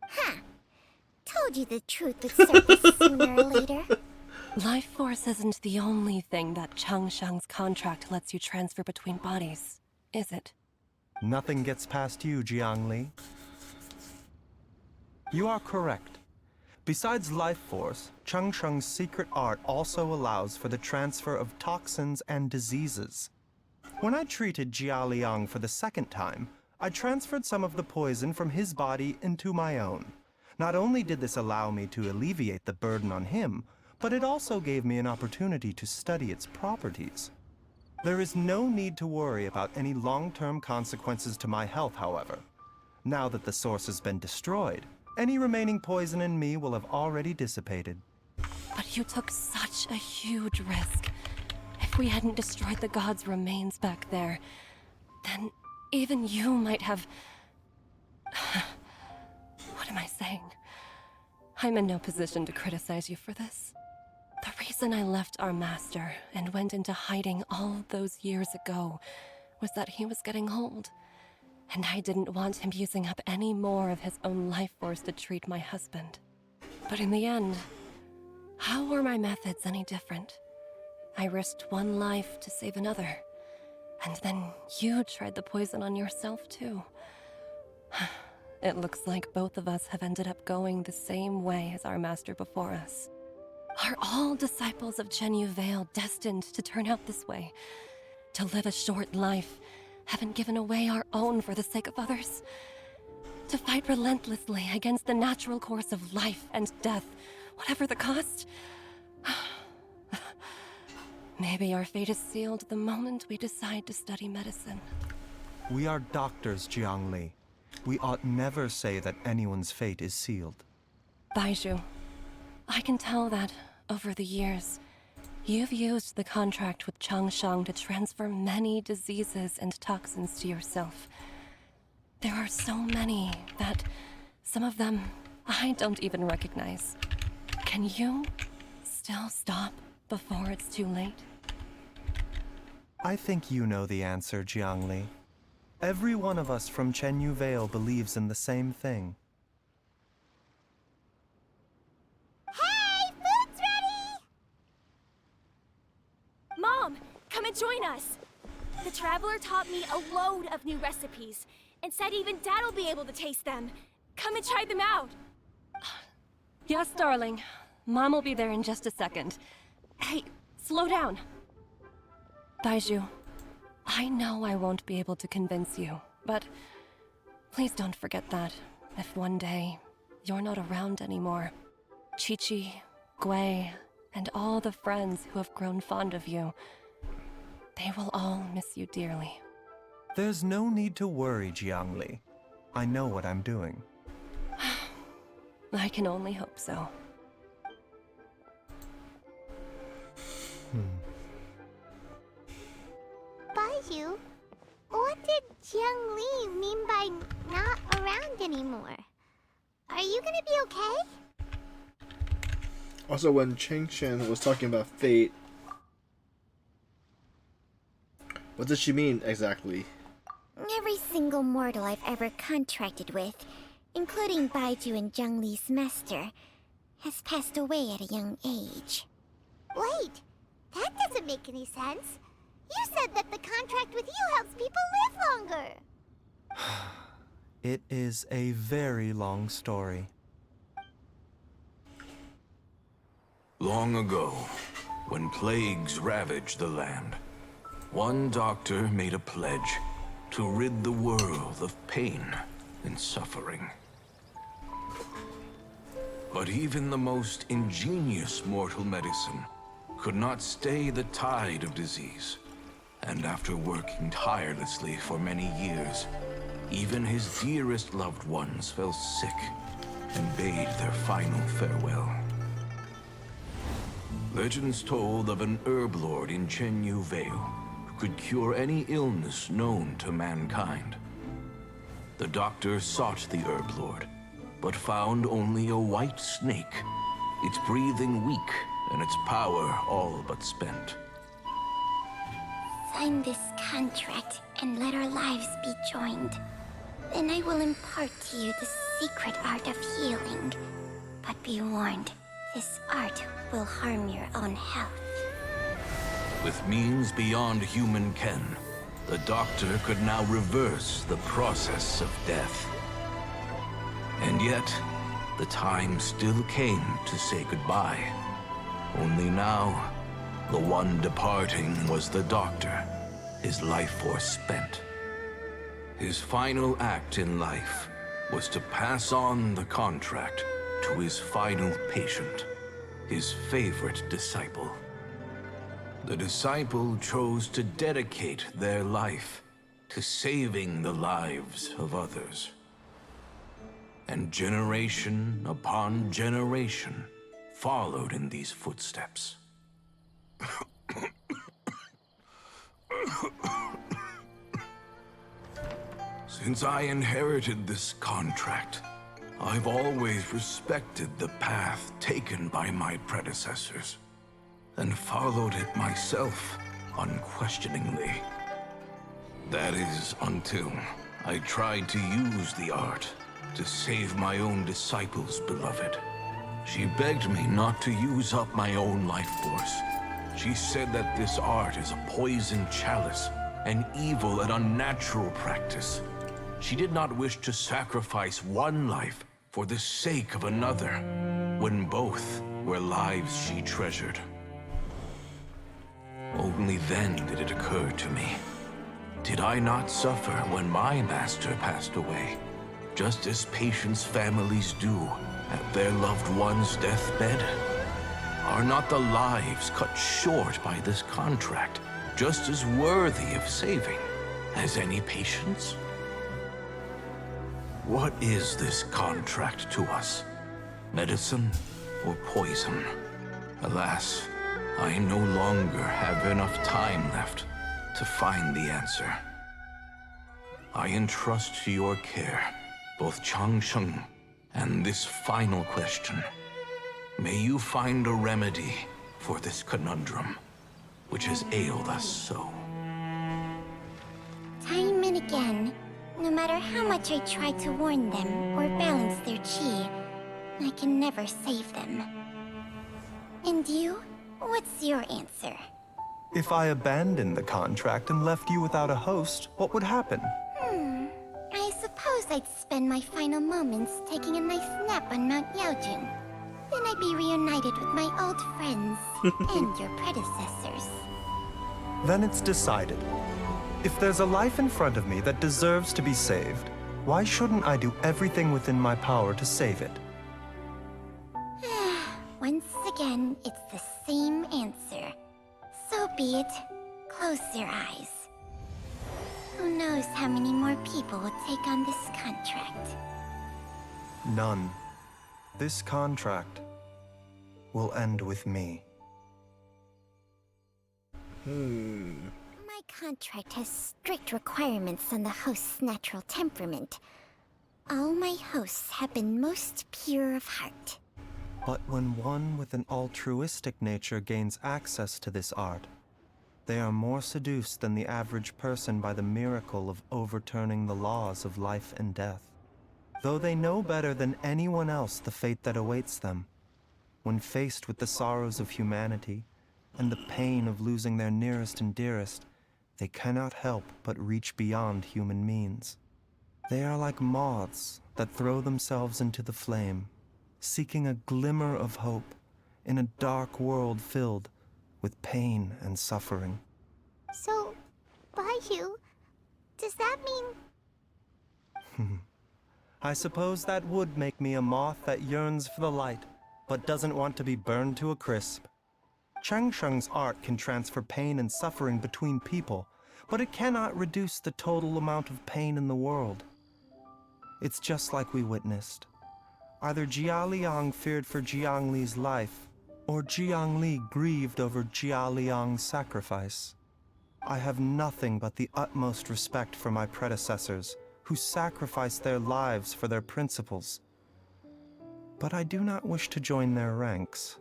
Huh. Told you the truth would surface sooner or later. Life force isn't the only thing that Changsheng's contract lets you transfer between bodies, is it? Nothing gets past you, Jiangli. You are correct. Besides life force, Changsheng's secret art also allows for the transfer of toxins and diseases. When I treated Jia Liang for the second time, I transferred some of the poison from his body into my own. Not only did this allow me to alleviate the burden on him, but it also gave me an opportunity to study its properties. There is no need to worry about any long-term consequences to my health, however. Now that the source has been destroyed, Any remaining poison in me will have already dissipated. But you took such a huge risk. If we hadn't destroyed the god's remains back there, then even you might have... What am I saying? I'm in no position to criticize you for this. The reason I left our master and went into hiding all those years ago was that he was getting old, and I didn't want him using up any more of his own life force to treat my husband. But in the end, how were my methods any different? I risked one life to save another, and then you tried the poison on yourself too. It looks like both of us have ended up going the same way as our master before us. Are all disciples of Chenyu Vale destined to turn out this way? To live a short life, having given away our own for the sake of others? To fight relentlessly against the natural course of life and death, whatever the cost? Maybe our fate is sealed the moment we decide to study medicine. We are doctors, Jiangli. We ought never say that anyone's fate is sealed. Baizhu, I can tell that, over the years, you've used the contract with Changshang to transfer many diseases and toxins to yourself. There are so many that some of them I don't even recognize. Can you still stop before it's too late? I think you know the answer, Jiangli. Every one of us from Chenyu Vale believes in the same thing. Hey, food's ready! Mom, come and join us. The Traveler taught me a load of new recipes and said even Dad'll be able to taste them. Come and try them out. Yes, darling. Mom will be there in just a second. Hey, slow down. Baizhu, I know I won't be able to convince you, but please don't forget that if one day you're not around anymore, Qiqi, Gui, and all the friends who have grown fond of you, they will all miss you dearly. There's no need to worry, Jiangli. I know what I'm doing. I can only hope so. Baizhu, what did Jiangli mean by not around anymore? Are you gonna be okay? Also, when Changshan was talking about fate, what does she mean exactly? Every single mortal I've ever contracted with, including Baizhu and Zhengli's master, has passed away at a young age. Wait, that doesn't make any sense. You said that the contract with you helps people live longer. It is a very long story. Long ago, when plagues ravaged the land, one doctor made a pledge to rid the world of pain and suffering. But even the most ingenious mortal medicine could not stay the tide of disease. And after working tirelessly for many years, even his dearest loved ones fell sick and bade their final farewell. Legends told of an herb lord in Chenyu Vale who could cure any illness known to mankind. The doctor sought the herb lord, but found only a white snake, its breathing weak and its power all but spent. Sign this contract and let our lives be joined. Then I will impart to you the secret art of healing. But be warned, this art will harm your own health. With means beyond human ken, the doctor could now reverse the process of death. And yet, the time still came to say goodbye. Only now, the one departing was the doctor, his life force spent. His final act in life was to pass on the contract to his final patient, his favorite disciple. The disciple chose to dedicate their life to saving the lives of others. and generation upon generation followed in these footsteps. Since I inherited this contract, I've always respected the path taken by my predecessors, and followed it myself unquestioningly. That is, until I tried to use the art to save my own disciple's beloved. She begged me not to use up my own life force. She said that this art is a poison chalice, an evil and unnatural practice. She did not wish to sacrifice one life for the sake of another, when both were lives she treasured. Only then did it occur to me. Did I not suffer when my master passed away, just as patients' families do at their loved one's deathbed? Are not the lives cut short by this contract just as worthy of saving as any patient's? What is this contract to us? Medicine or poison? Alas, I no longer have enough time left to find the answer. I entrust to your care both Changsheng and this final question. May you find a remedy for this conundrum, which has ailed us so. Time and again, no matter how much I try to warn them or balance their chi, I can never save them. And you? What's your answer? If I abandoned the contract and left you without a host, what would happen? I suppose I'd spend my final moments taking a nice nap on Mount Yaojun. Then I'd be reunited with my old friends and your predecessors. Then it's decided. If there's a life in front of me that deserves to be saved, why shouldn't I do everything within my power to save it? Once again, it's the same answer. So be it. Close your eyes. Who knows how many more people will take on this contract? None. This contract will end with me. My contract has strict requirements on the host's natural temperament. All my hosts have been most pure of heart. But when one with an altruistic nature gains access to this art, they are more seduced than the average person by the miracle of overturning the laws of life and death. Though they know better than anyone else the fate that awaits them, when faced with the sorrows of humanity and the pain of losing their nearest and dearest, they cannot help but reach beyond human means. They are like moths that throw themselves into the flame, seeking a glimmer of hope in a dark world filled with pain and suffering. So, Baizhu, does that mean... I suppose that would make me a moth that yearns for the light, but doesn't want to be burned to a crisp. Changsheng's art can transfer pain and suffering between people, but it cannot reduce the total amount of pain in the world. It's just like we witnessed. Either Jialiang feared for Jiangli's life, or Jiangli grieved over Jialiang's sacrifice. I have nothing but the utmost respect for my predecessors, who sacrificed their lives for their principles. But I do not wish to join their ranks,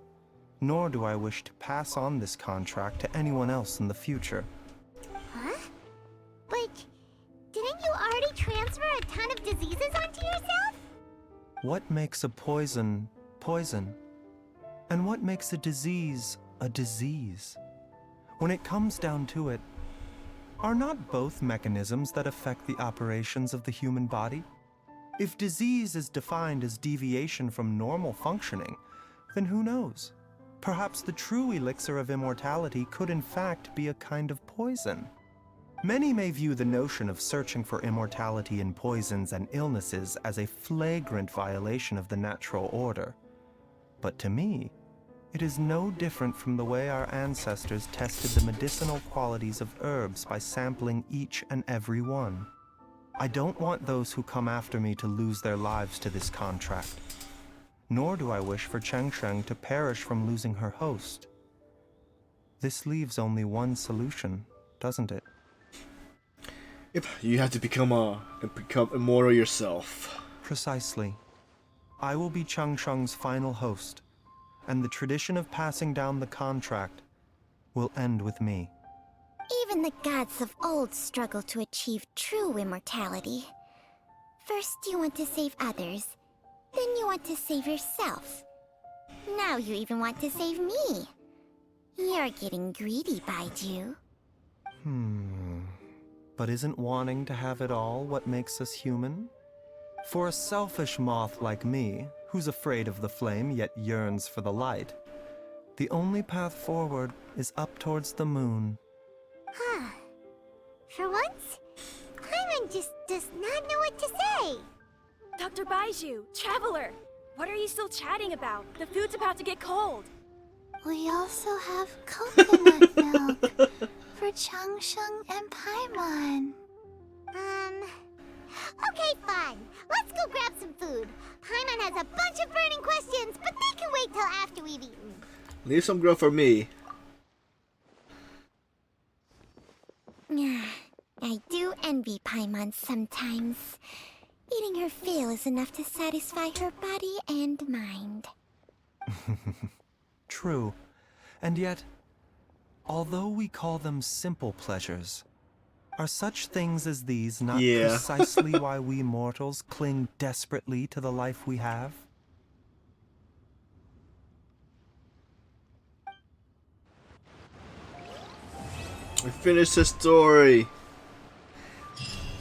nor do I wish to pass on this contract to anyone else in the future. Huh? But didn't you already transfer a ton of diseases onto yourself? What makes a poison, poison? And what makes a disease, a disease? When it comes down to it, are not both mechanisms that affect the operations of the human body? If disease is defined as deviation from normal functioning, then who knows? Perhaps the true elixir of immortality could in fact be a kind of poison. Many may view the notion of searching for immortality in poisons and illnesses as a flagrant violation of the natural order. But to me, it is no different from the way our ancestors tested the medicinal qualities of herbs by sampling each and every one. I don't want those who come after me to lose their lives to this contract. Nor do I wish for Chengsheng to perish from losing her host. This leaves only one solution, doesn't it? Yep, you have to become immortal yourself. Precisely. I will be Chengsheng's final host, and the tradition of passing down the contract will end with me. Even the gods of old struggle to achieve true immortality. First you want to save others, then you want to save yourself. Now you even want to save me. You're getting greedy, Baizhu. But isn't wanting to have it all what makes us human? For a selfish moth like me, who's afraid of the flame yet yearns for the light, the only path forward is up towards the moon. Huh. For once, Paimon just does not know what to say. Dr. Baizhu, Traveler, what are you still chatting about? The food's about to get cold. We also have coconut milk for Changsheng and Paimon. Okay, fine. Let's go grab some food. Paimon has a bunch of burning questions, but they can wait till after we've eaten. Leave some grub for me. I do envy Paimon sometimes. Eating her fill is enough to satisfy her body and mind. True. And yet, although we call them simple pleasures, are such things as these not precisely why we mortals cling desperately to the life we have? We finished the story.